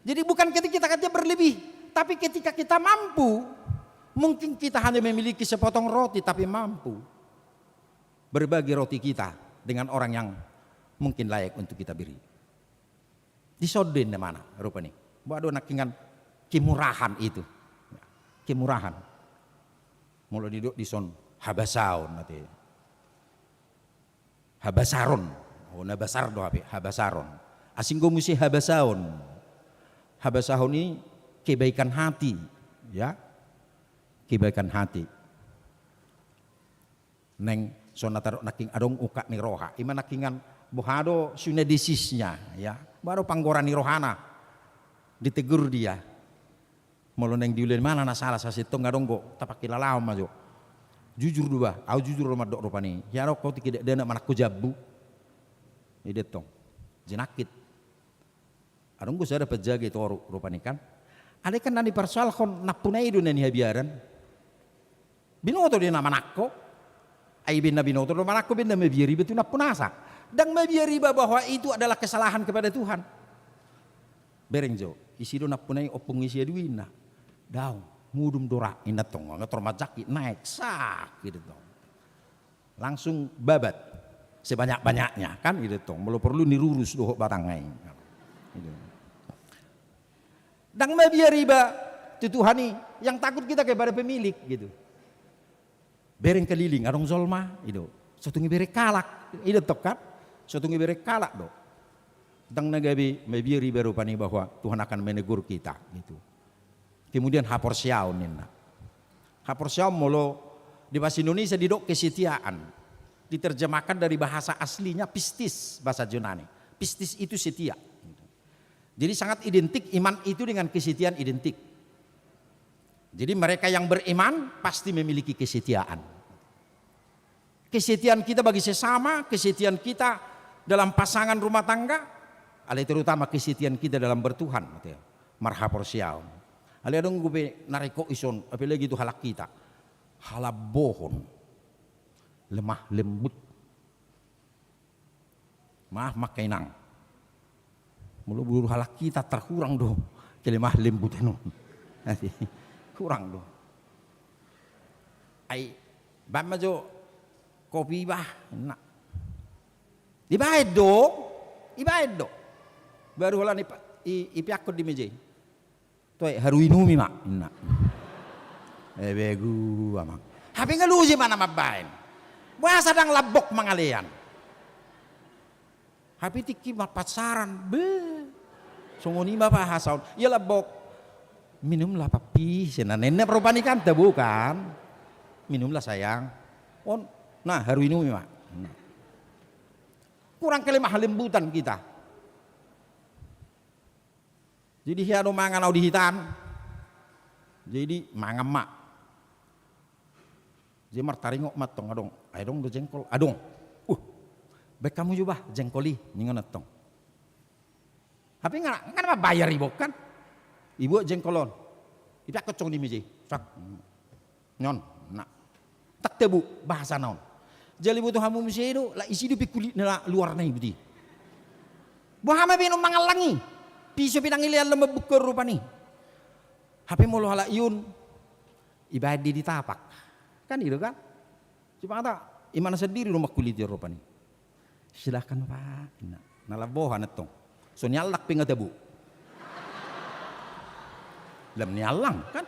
Jadi bukan ketika kita berlebih, tapi ketika kita mampu, mungkin kita hanya memiliki sepotong roti tapi mampu berbagi roti kita dengan orang yang mungkin layak untuk kita beri. Disoden di mana rupanya? Waduh nakingan kemurahan itu. Kemurahan. Mula di son habasaon nanti. Habasaron. Oh nabasar do ape habasaron. Asing musi habasaon. Habasaon ini kebaikan hati, ya. Kebaikan hati. Neng sonataro naking adong uka ni roha. Ima nakingan bohado sunedisisnya, ya. Baru panggoran ni rohana. Ditegur dia. Molo neng diulen mana na salah sasito ngadong go tapakilalau majo. Jujur dua, au jujur rumah dok rupani. Ya ro kau tidak dana manakku jabu. Ini tong. Jenakit. Adong go saya dapat jaga itu rupani kan. Ada kan nani persoalkan napunai do nani habiaran. Binoto dia nama nakko. Ai binna binoto do manakko binna mebiari betul napunasa. Dan mebiari bahwa itu adalah kesalahan kepada Tuhan. Bereng jo, isi do napunai opung isi duina. Daun, mudum dora inat tong, ngator majaki naik sak gitu tong. Langsung babat sebanyak-banyaknya kan gitu tong. Belum perlu nirurus doh batangai. Gitu. Dan mebiari Tuhan yang takut kita kepada pemilik gitu. Bereng keliling arong zolma itu. Sotungi bere kalak, itu tok kan? Sotungi bere kalak do. Dan nagabi mebiari berupani bahwa Tuhan akan menegur kita gitu. Kemudian haporsiaun nina. Haporsiaun molo di bahasa Indonesia didok kesetiaan. Diterjemahkan dari bahasa aslinya pistis bahasa Yunani. Pistis itu setia. Jadi sangat identik iman itu dengan kesetiaan identik. Jadi mereka yang beriman pasti memiliki kesetiaan. Kesetiaan kita bagi sesama, kesetiaan kita dalam pasangan rumah tangga, terutama kesetiaan kita dalam bertuhan. Marhaporsiaun. Ali adong gue nariko ison, apalagi itu halak kita, halap bohon, lemah lembut, makainang. Mulu buru halak kita terkurang do, kelemah lembut eno, nanti kurang do. Ai, bama jo kopi bah, nak, ibaed do, baru halan ipiakot di meja. Toy haruinumi mak, nak. Begu amang. Hapi ngaluji mana mabain. Bahasa dang labok mangalian. Hapi tiki pasaran, songoni bapak hasaun. Ya labok. Minumlah papi, nenek perubani kan bukan. Minumlah sayang. On, nah haruinumi mak. Kurang kelemah lembutan kita. Jadi hiano mangan au dihitan. Jadi mangan mak. Jadi martaringok matong adong, adong do jengkol, adong. Baik kamu juga jengkoli ningon atong. Tapi nggak kan apa bayar ibu kan? Ibu jengkolon. Ibu kecong di meja. Sak. Nyon, nak. Tak tebu bahasa naon. Jadi butuh hamu meja itu lah isi di kulit nela luar nih budi. Buhama bino mangalangi. Piso pinang ilian lemah bukur rupa nih. Hape mulu hala iun. Ibadah di tapak. Kan itu kan? Cuma kata iman sendiri rumah kulit di rupa nih. Silahkan Pak. Nalabohan itong. So nyalak pingat bu. Lam nyalang kan?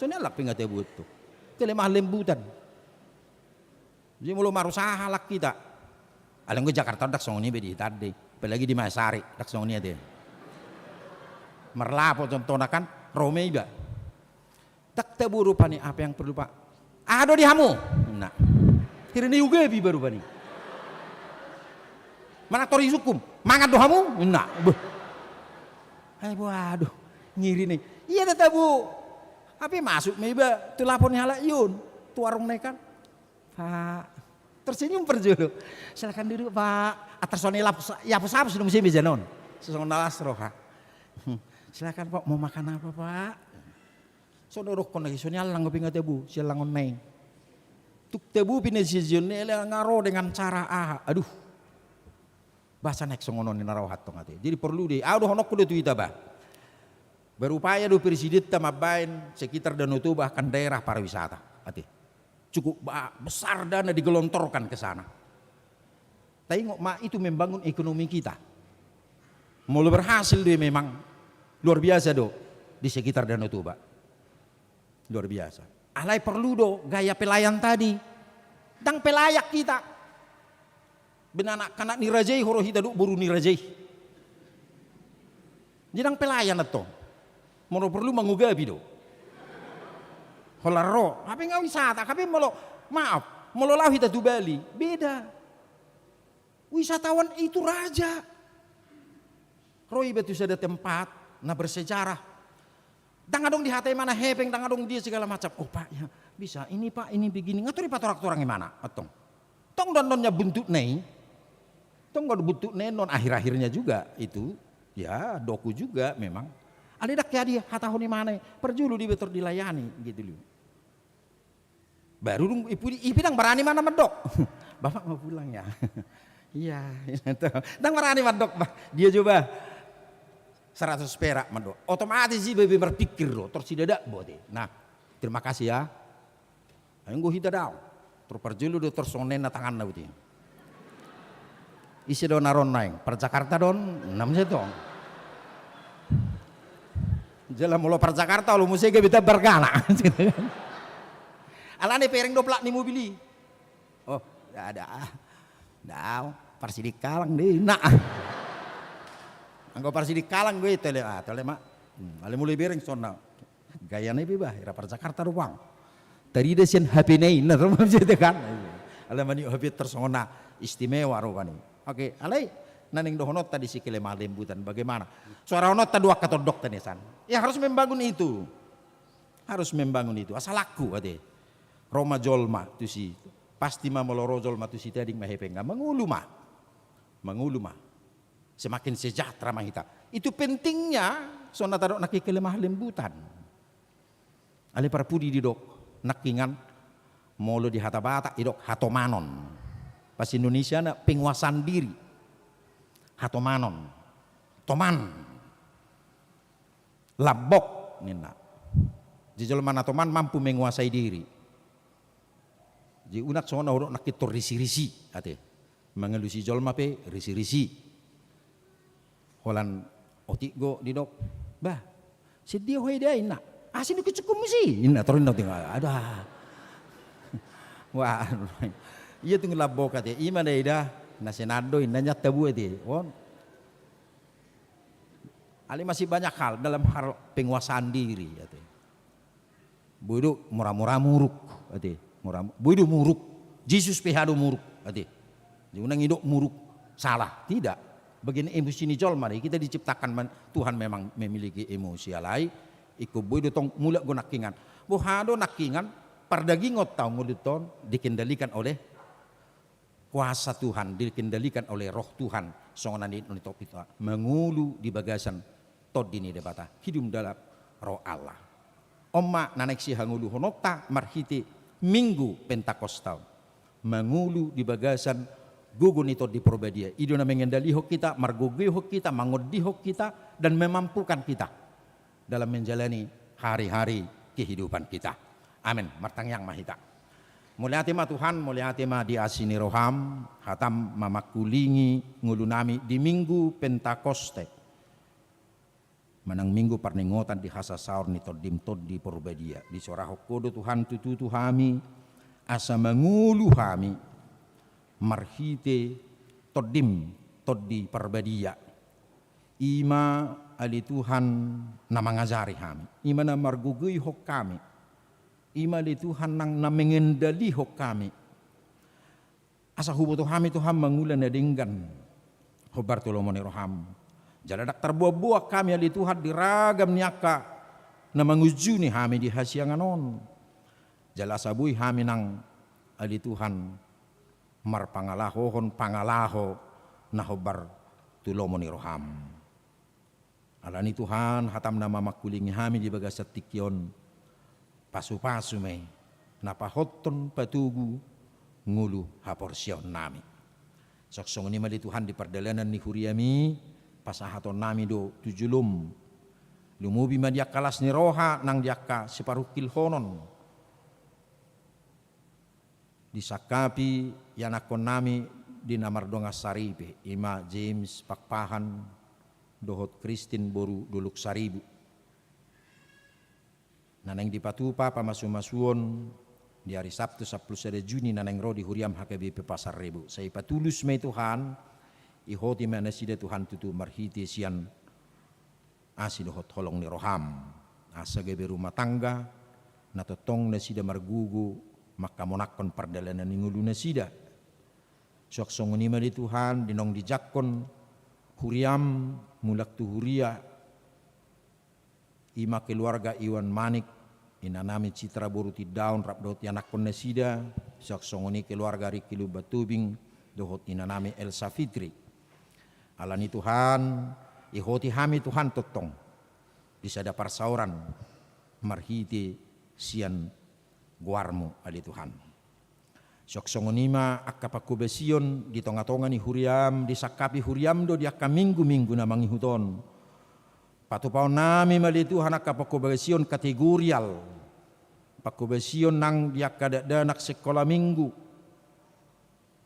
So nyalak pingat bu itu. Itu lemah lembutan. Jadi mulu marusaha lak kita. Alam gue Jakarta dak songoni bedi tadi. Apalagi di Masari dak songoni ada. Merlapo contohnya kan Rome iba. Tak tebu rupani apa yang perlu Pak? Ado di hamu. Nah. Hirni juga bi baru bani. Mana tori hukum? Mangat dohamu? Nah. Hai waduh, ngiri nih. Iya tata bu. Apa masuk meba tu lapor hala yun. Tu warung nekan. Pak, tersenyum perjulu. Silakan duduk Pak. Atas soni lap ya apa sudah mesti meja non. Sesong nalas roha. Silakan Pak, mau makan apa Pak? Sonoro kon lagi sonya lang ngopinga tebu, silangon neng. Tuk tebu pinesizion ngaro dengan cara aduh. Bahasa nek songono ni narawhat tong ate. Jadi perlu deh. Aduh honok kudu tuita bah. Berupaya do presiden tamabain sekitar Danau Toba bahkan daerah pariwisata ate. Cukup besar dana digelontorkan ke sana. Tengok mak itu membangun ekonomi kita. Mulai berhasil dia memang luar biasa do di sekitar Danau Toba. Luar biasa. Alai perlu do gaya pelayan tadi. Dang pelayak kita. Benanak kanak nirajai horo hita duk buru nirajai. Jidang pelayan atau mau perlu mengugabi do. Holaro, apa nggak wisata, tapi mau maaf, mau lau hita tu Bali beda. Wisatawan itu raja. Roy betul ada tempat, nah bersejarah. Dangadong di hati mana hepeng, dangadong dia segala macam. Oh Pak ya bisa, ini Pak ini begini. Ngatur di orang gimana? Atong, tong donnya buntut nih. Tong gak butuh nenon akhir-akhirnya juga itu ya doku juga memang ada dak ya dia hatahoni mana perjulu di betul dilayani gitu loh baru dong ibu dang berani mana medok bapak mau pulang ya iya dang berani medok dia coba 100 perak medok otomatis sih bebe berpikir loh terus tidak bote nah terima kasih ya ayo gue hita daw terus perjulu do terus sonen na tangan na buti isi don naron naing per Jakarta don 6 setong jalan mulu per Jakarta lu musik kita bergana alane pereng doplak ni mobili oh ya ada dah parsi di kalang deh nak anggo parsi di kalang gue tele mak ale mulai bereng sonna gayane bebah ira per Jakarta ruang tadi desian HP nei nah rumah gitu kan ale mani HP tersona istimewa rupanya. Oke, alai naning dohonot tadi si kelemah lembutan bagaimana? Suara honot dua katodok tenesan. Ya harus membangun itu. Harus membangun itu. Asal aku ade. Roma jolma tu si pasti mah meloro jolma tu si tadi mahepengga mengulu mah. Semakin sejahtera mah kita. Itu pentingnya sona tadok naki kelemah lembutan. Ale para pudi di dok nakingan molo di hatabata idok hatomanon. Pas Indonesia na penguasaan diri. Hatomanon. Toman. Labok nina. Jijol mana toman mampu menguasai diri. Ji unak sona urut nak itu risi-risi ate. Mengelusi jol mape risi-risi. Holan otik go di dok. Bah. Sedia hoy dia ina. Asin itu cukup mesti. Ina turun tinggal. Ada. Wah. Iya tunggu labo kate, ima deh dah, nasi nado inanya tabu itu, on. Ali masih banyak hal dalam hal penguasaan diri, ate. Budu murah-murah muruk, ate. Budu muruk, Yesus pehado muruk, ate. Diunang hidup muruk, salah, tidak. Begini emosi ni jol mari kita diciptakan Tuhan memang memiliki emosi alai, ikut budu tong mulak go nakingan, bohado nakingan. Pardagingot tau nguduton dikendalikan oleh kuasa Tuhan, dikendalikan oleh roh Tuhan. Songonan di topita mengulu di bagasan tod dini debata hidup dalam roh Allah. Oma nanek si hangulu honokta marhiti minggu Pentakostal mengulu di bagasan gugun itu di Purbadia. Iduna mengendali hok kita, margogi hok kita, mangodi hok kita, dan memampukan kita dalam menjalani hari-hari kehidupan kita. Amin. Martang yang mahita. Mulia tema Tuhan, mulia tema di asini roham, hatam mamakulingi ngulunami di minggu Pentakoste. Manang minggu parningotan di hasasaur ni todim tod di Purbadia. Di sorahok kodo Tuhan tutu hami, asa mengulu hami, marhite todim tod di Purbadia. Ima ali Tuhan na mangazari hami, ima na margugui hok kami. Ima li Tuhan nang mengendali hok kami. Asa hubuto kami Tuhan mengulan na dinggan. Hobar tulomoni roham. Jaladak terbuah-buah kami ali Tuhan diragam niaka na mangujuni kami di hasianganon. Jala sabui kami nang ali Tuhan marpangalahohon pangalaho na hobar tulomoni roham. Alani Tuhan hatam na mamakulingi kami di bagasat tikyon. Pasu-pasu me napahoton patugu ngulu haporsyon nami. Soksong ni mali Tuhan di perdalanan ni huriami pasahaton nami do tujulum. Lumubi ma diak kalas ni roha nang diaka separuh kilhonon. Disakapi yanakon nami di namardonga saripe ima James Pakpahan dohot Kristin boru duluk saribu. Naneng di patupa pamasu-masuon di hari Sabtu 10 Juni naneng ro di huriam HKBP Pasar Rebu. Saya patulus me Tuhan ihoti manasida Tuhan tutu marhiti sian asidohot holong ni roham. Asa gebe rumah tangga natotong nasida margugu makamonakon perdalanan ngulu nasida. Sok songonima di Tuhan dinong dijakon huriam mulak tu huria ima keluarga Iwan Manik inanami Citra Boruti Daun Rabdot Yanak Konesida sak songoni keluarga Rikilu Batubing dohot inanami Elsa Fitri. Alani Tuhan ihoti hami Tuhan totong bisa ada parsauran marhiti sian guarmu ali Tuhan. Sok songonima akapakubesion di tonga-tonga ni huriam disakapi huriam do di akka minggu-minggu na mangihuton. Patupau nami mali Tuhan akapakubesion kategorial. Pakubesion nang dia kadadanak sekolah minggu.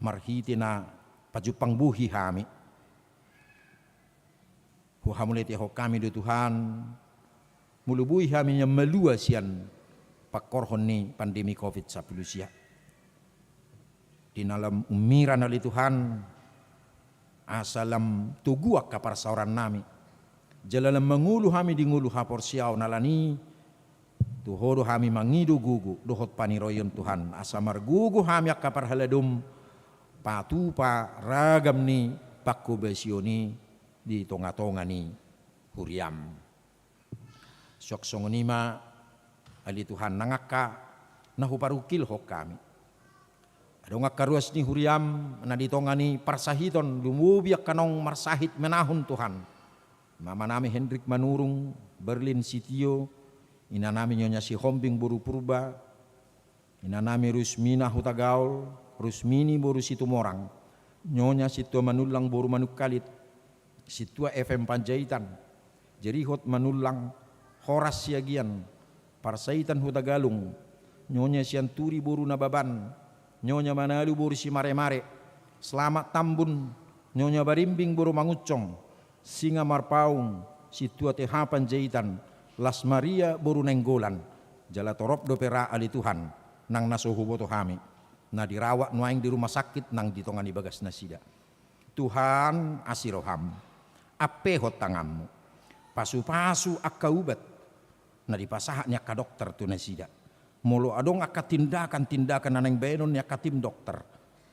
Marhiti na pajupang buhi hami. Huhamuliti ho kami do Tuhan. Mulubuhi kami yang melua sian pakorhon ni pandemi COVID-19 siya. Di dalam umiran ali Tuhan asalam tuguak kaparsauran nami. Jalalam mengulu kami di ngulu haporsiaw nalani tuhodo kami mangidu gugu dohot paniroyon Tuhan asamar gugu kami akaparhaladum patupa ragam ni pakubesioni di tonga-tonga ni huriam. Sok songonima ali Tuhan nangaka nahuparukil hok kami. Adong akaruas ni huriam na ditonga ni parsahiton lumubiak kanong marsahit menahun Tuhan. Mama nami Hendrik Manurung, Berlin Sitio, ina nami nyonya si Hombing Boru Purba, ina nami Rusmina Hutagaul, Rusmini Boru Situmorang, nyonya Situa Manulang Boru Manukalit, Situa FM Panjaitan, Jerihot Manulang, Horas Siagian, Parsaitan Hutagalung, nyonya Sianturi Boru Nababan, nyonya Manalu Boru Simare-mare, Selamat Tambun, nyonya Barimbing Boru Mangucong, Singa Marpaung, Situa Tehapan Jaitan, Las Maria Boru Nenggolan, Jala Torop Dopera ali Tuhan, nang nasuhuboto kami, na dirawat nuaing di rumah sakit nang ditongani bagas nasida. Tuhan asiroham, apehot tangammu, pasu-pasu akaubat, na dipasahaknya ka dokter tu nasida. Molo adong tindakan naneng benon ya katim dokter,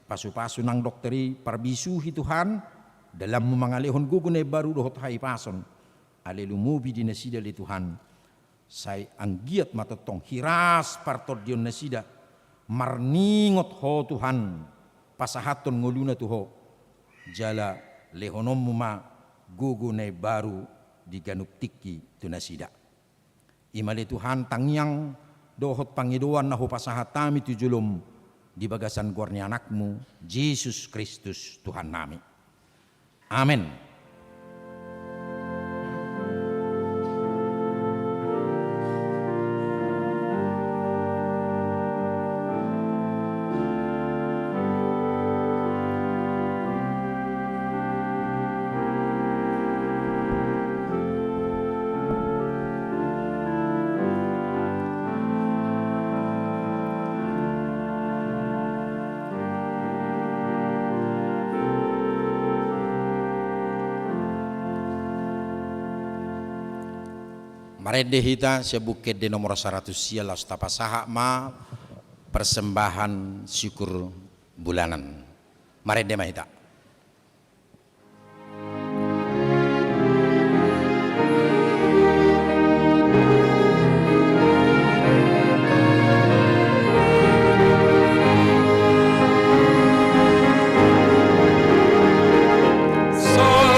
pasu-pasu nang dokteri parbisuhi Tuhan, dalam mengalihon gugun baru dohot hai pason ale lumubi di nasida li Tuhan Sai anggiat matatong hiras partod dion na sida. Marningot ho Tuhan. Pasahaton nguluna tuho. Jala lehonom muma gugunay baru di ganuptiki tunasida. Imali Tuhan tangyang dohot pangiduan na ho pasahatami tujulom di bagasan guarni anakmu, Yesus Kristus Tuhan nami. Amin. Marede hita sebukit di nomor 100 sial pasaha ma persembahan syukur bulanan. Marede mahita. Soy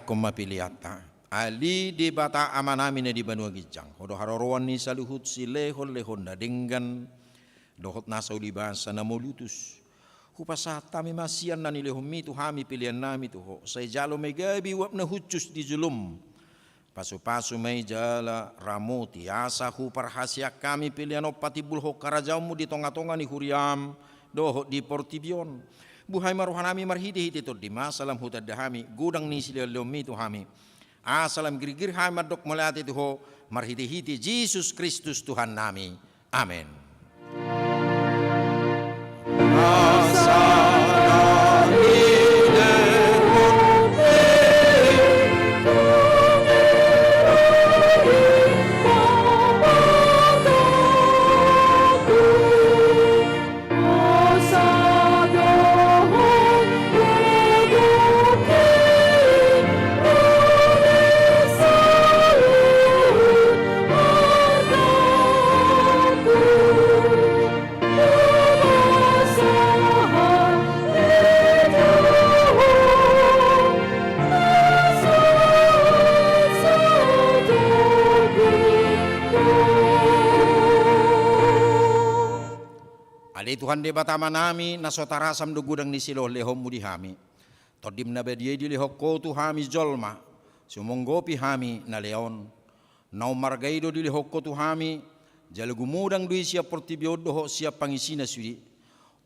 koma piliata ali di bata amanami na di banua gijang hodo harorowan ni saluhut si lehon na denggan dohot nasa ulibasa na molutus hupasata mi masian na nilehom mi tu hami pilihan nami tu ho say jalo may gabi wap na hutsus di julum pasu-pasu may jala ramoti asa huparhasya kami pilihan o patibulho karajaumu di tonga-tonga ni huriam dohot di portibion buhay maruhanami marhiti-hiti to di masalam hutad dahami gudang ni sililom mi tu hami asalam girigir hami madok malati tu ho marhiti-hiti Jesus Kristus Tuhan nami amin. Tuhan de batama nami nasotarasam do gudang ni silo lehom mudi hami todim na bedie di lehok ko tu hami jolma sumonggopi hami na leon nau margaido di lehok ko tu hami jalugumudang dui siap portibiodo ho siap pangisina sudi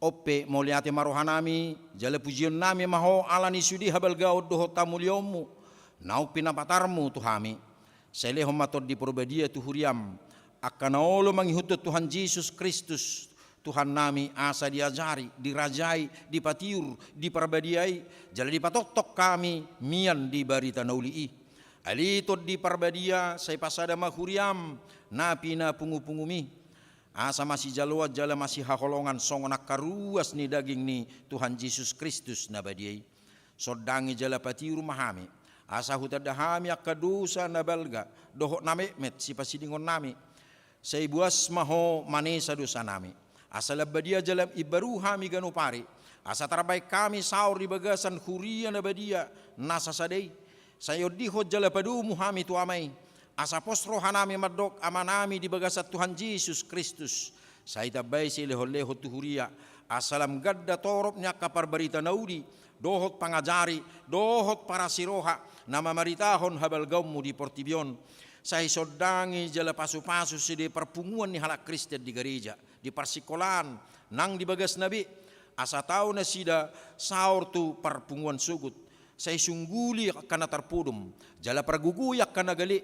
oppe moliate marohanami jale pujion nami maho alani sudi habal gaud do tamuliomu nau pinapatarmu tu hami selehom matod di porbadia tu huriam akanaolo mangihutut Tuhan Yesus Kristus Tuhan nami asa diajari, dirajai, dipatiur, diperbadiai, jala dipatok-tok kami mian di barita naulii. Alitot di parbadia say pasada mahuriam napi na pungu-pungumi. Asa masih jalua jala masih haholongan songonak karuas ni daging ni Tuhan Yesus Kristus nabadiai. Sodangi jala patiur mahami. Asa hutadahami akadusa nabalga dohok namemet si pasidingon nami. Say buas maho manesa dosa nami. Asa labadia jalam ibaru hami ganupari. Asa tarabai kami saur di bagasan huria nabadia nasa sadei. Sayo diho jala padu muhami tu amai. Asa posro hanami madok amanami di bagasat Tuhan Yesus Kristus. Saya tabai si leho-leho tu huria. Asalam gadda toropnya kapar barita naudi. Dohot pangajari, dohot para siroha. Nama maritahon habal gaumu di portibion. Saya sodangi jala pasu-pasu si di perpunguan ni halak Kristen di gereja, di persikolan, nang di bagas nabi, asa tahu na sida saur tu perpunguan sugut. Saya sungguli akan terpudum, jala perguguyak kana gali,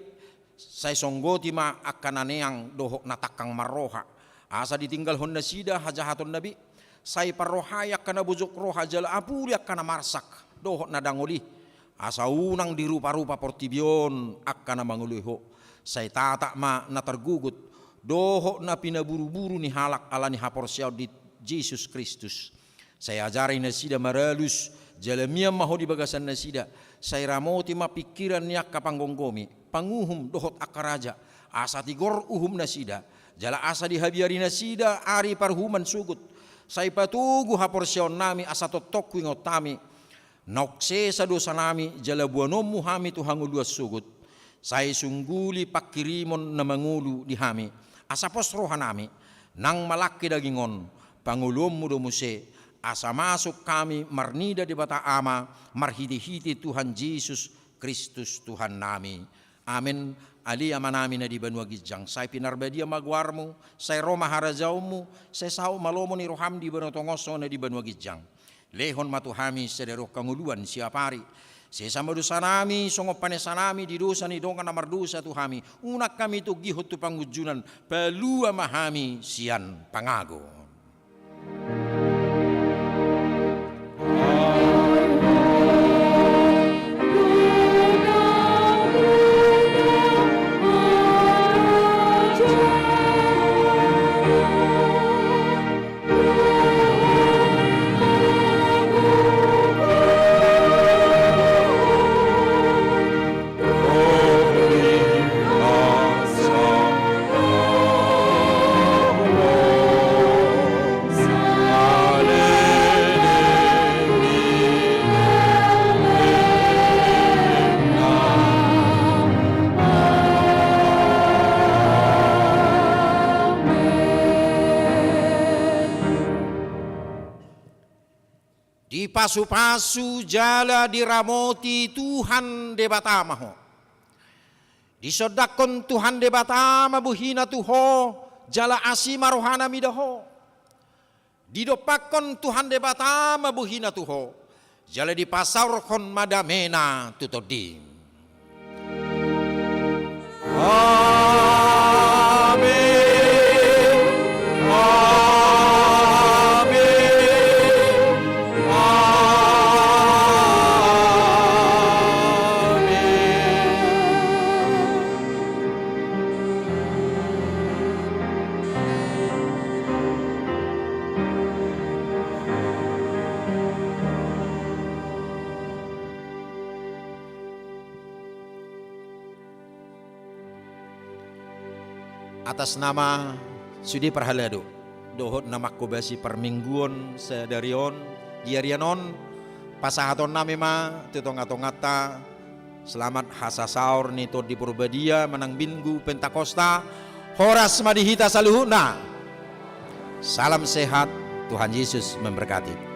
saya songgoti ma akan aneang dohok natakang maroha. Asa ditinggal hon na sida hajahaton nabi, saya parrohayak kana bujok roha jala apuliak kana marsak, dohok nadangoli. Asa unang di rupa-rupa portibion akan manguluho. Saya tatak ma na tergugut dohok na pinaburu-buru ni halak ala ni haporsiaw di Jesus Kristus. Saya ajari na sida maralus jalamiam maho di bagasan na sida. Saya ramoti ma pikiran niyak kapanggonggomi panguhum dohot akaraja asa tigor uhum na sida. Jala asa dihabiari na sida ari parhuman sugut. Saya patugu haporsiaw nami asa totok wingot tami. Nokse sa dosa nami jala buanom muhami tu hanguluas sugut. Saya sungguli pakirimon na mangulu di hami. Asa posroha nami nang malaki dagingon pangulom mo domuse. Asa masuk kami marnida di bata ama marhiti-hiti Tuhan Yesus Kristus Tuhan nami. Amin. Ali amanami na di banua gijang. Saya pinarbadia magwarmu. Saya roma harajaumu. Saya sao malomo ni roham di banua tongoso na di banua gijang. Lehon matuhami sedero kanguluan siapari. Sesama dosa nami, songo panesa nami di dosa ni dongkan namar dosa tuhami. Unak kami tu gihot tu pangujunan, pelua mahami sian pangago. pasu-pasu jala diramoti Tuhan debata maho. Disodakon Tuhan debata mabuhina tuho jala asima rohana midaho. Didopakon Tuhan debata mabuhina tuho jala dipasarkon madamena tutodim. Atas nama Sudi Perhalado, dohot nama kubasi permingguan sedarion, diarianon, pasahaton namema, tetong-atongata, selamat hasasaur nito di Purbadia, menang Minggu Pentakosta, horas madihita saluhuna. Salam sehat, Tuhan Yesus memberkati.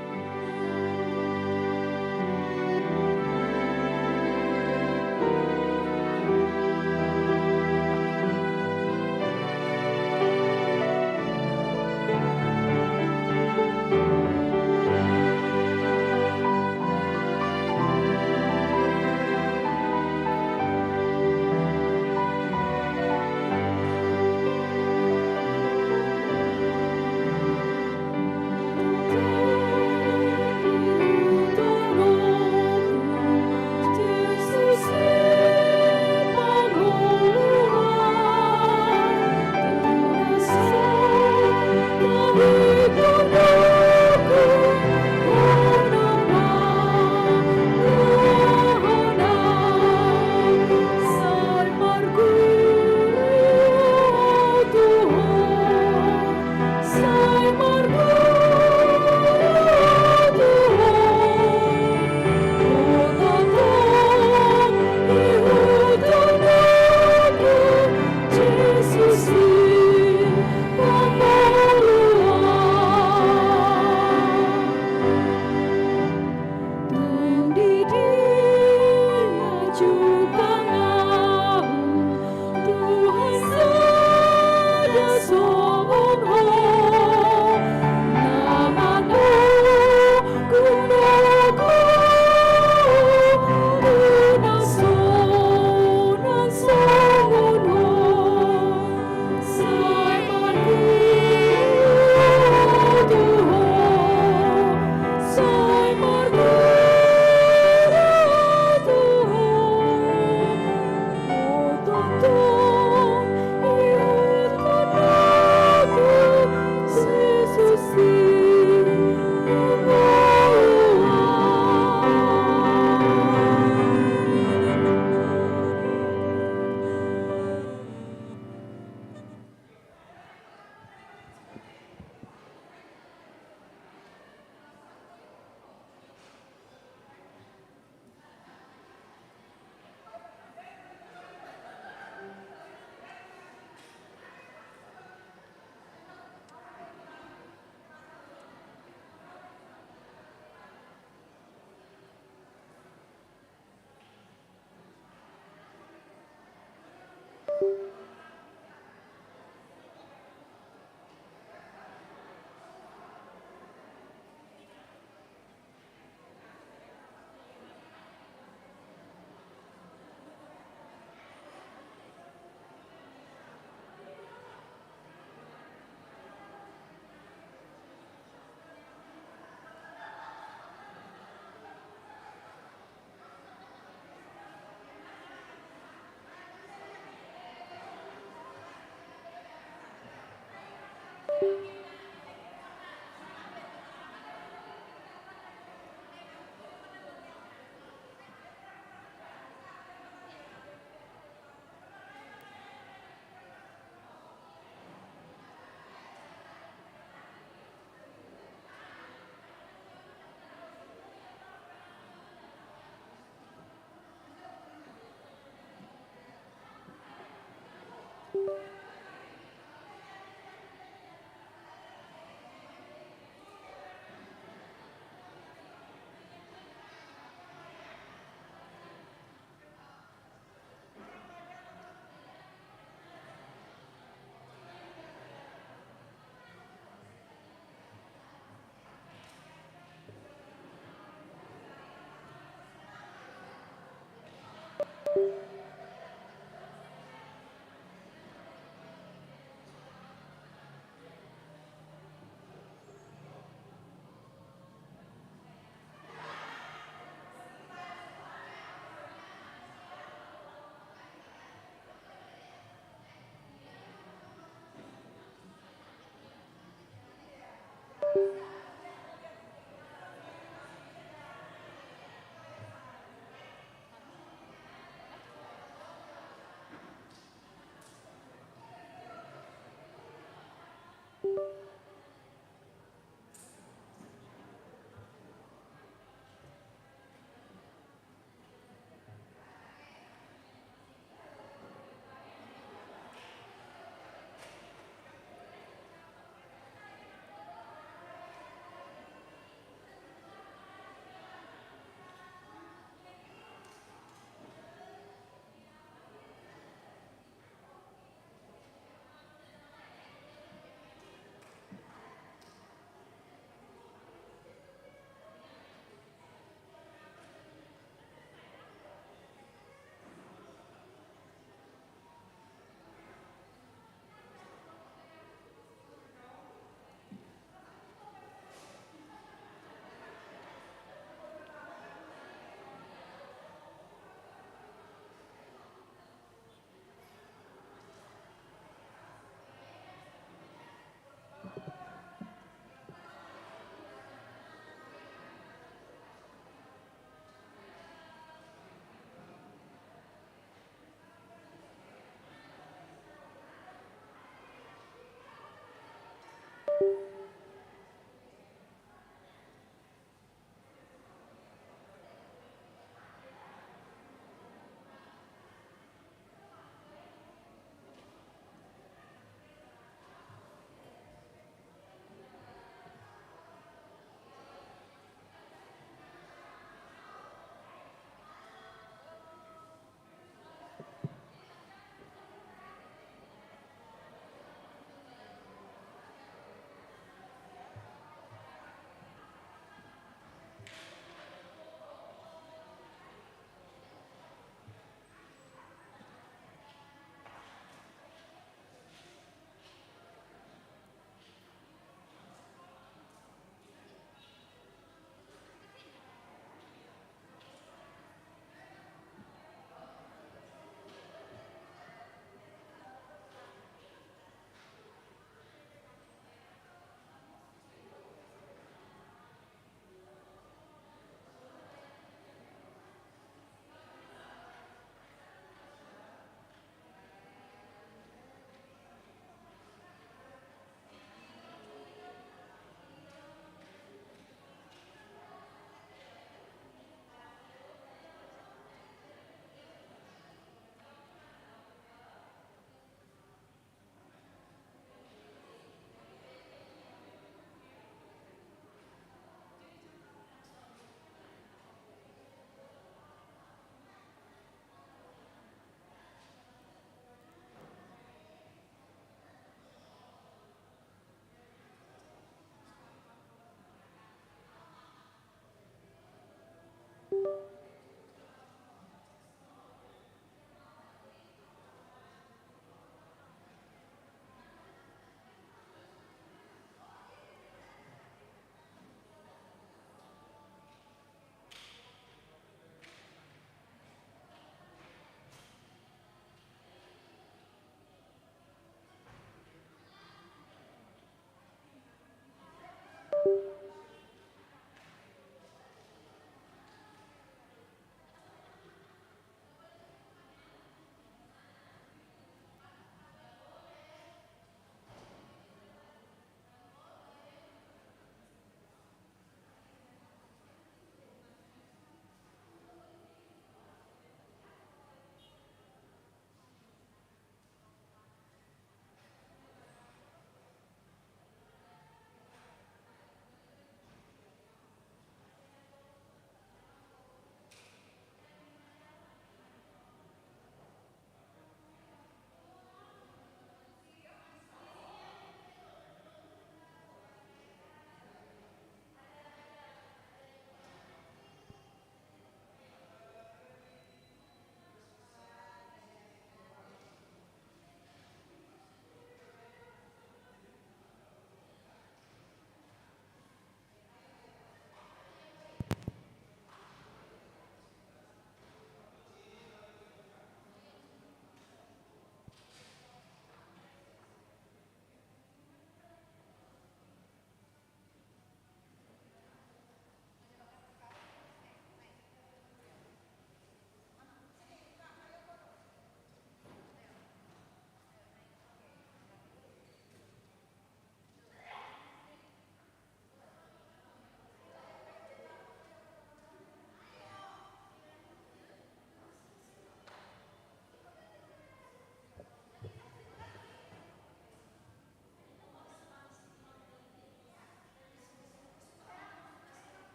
Thank you.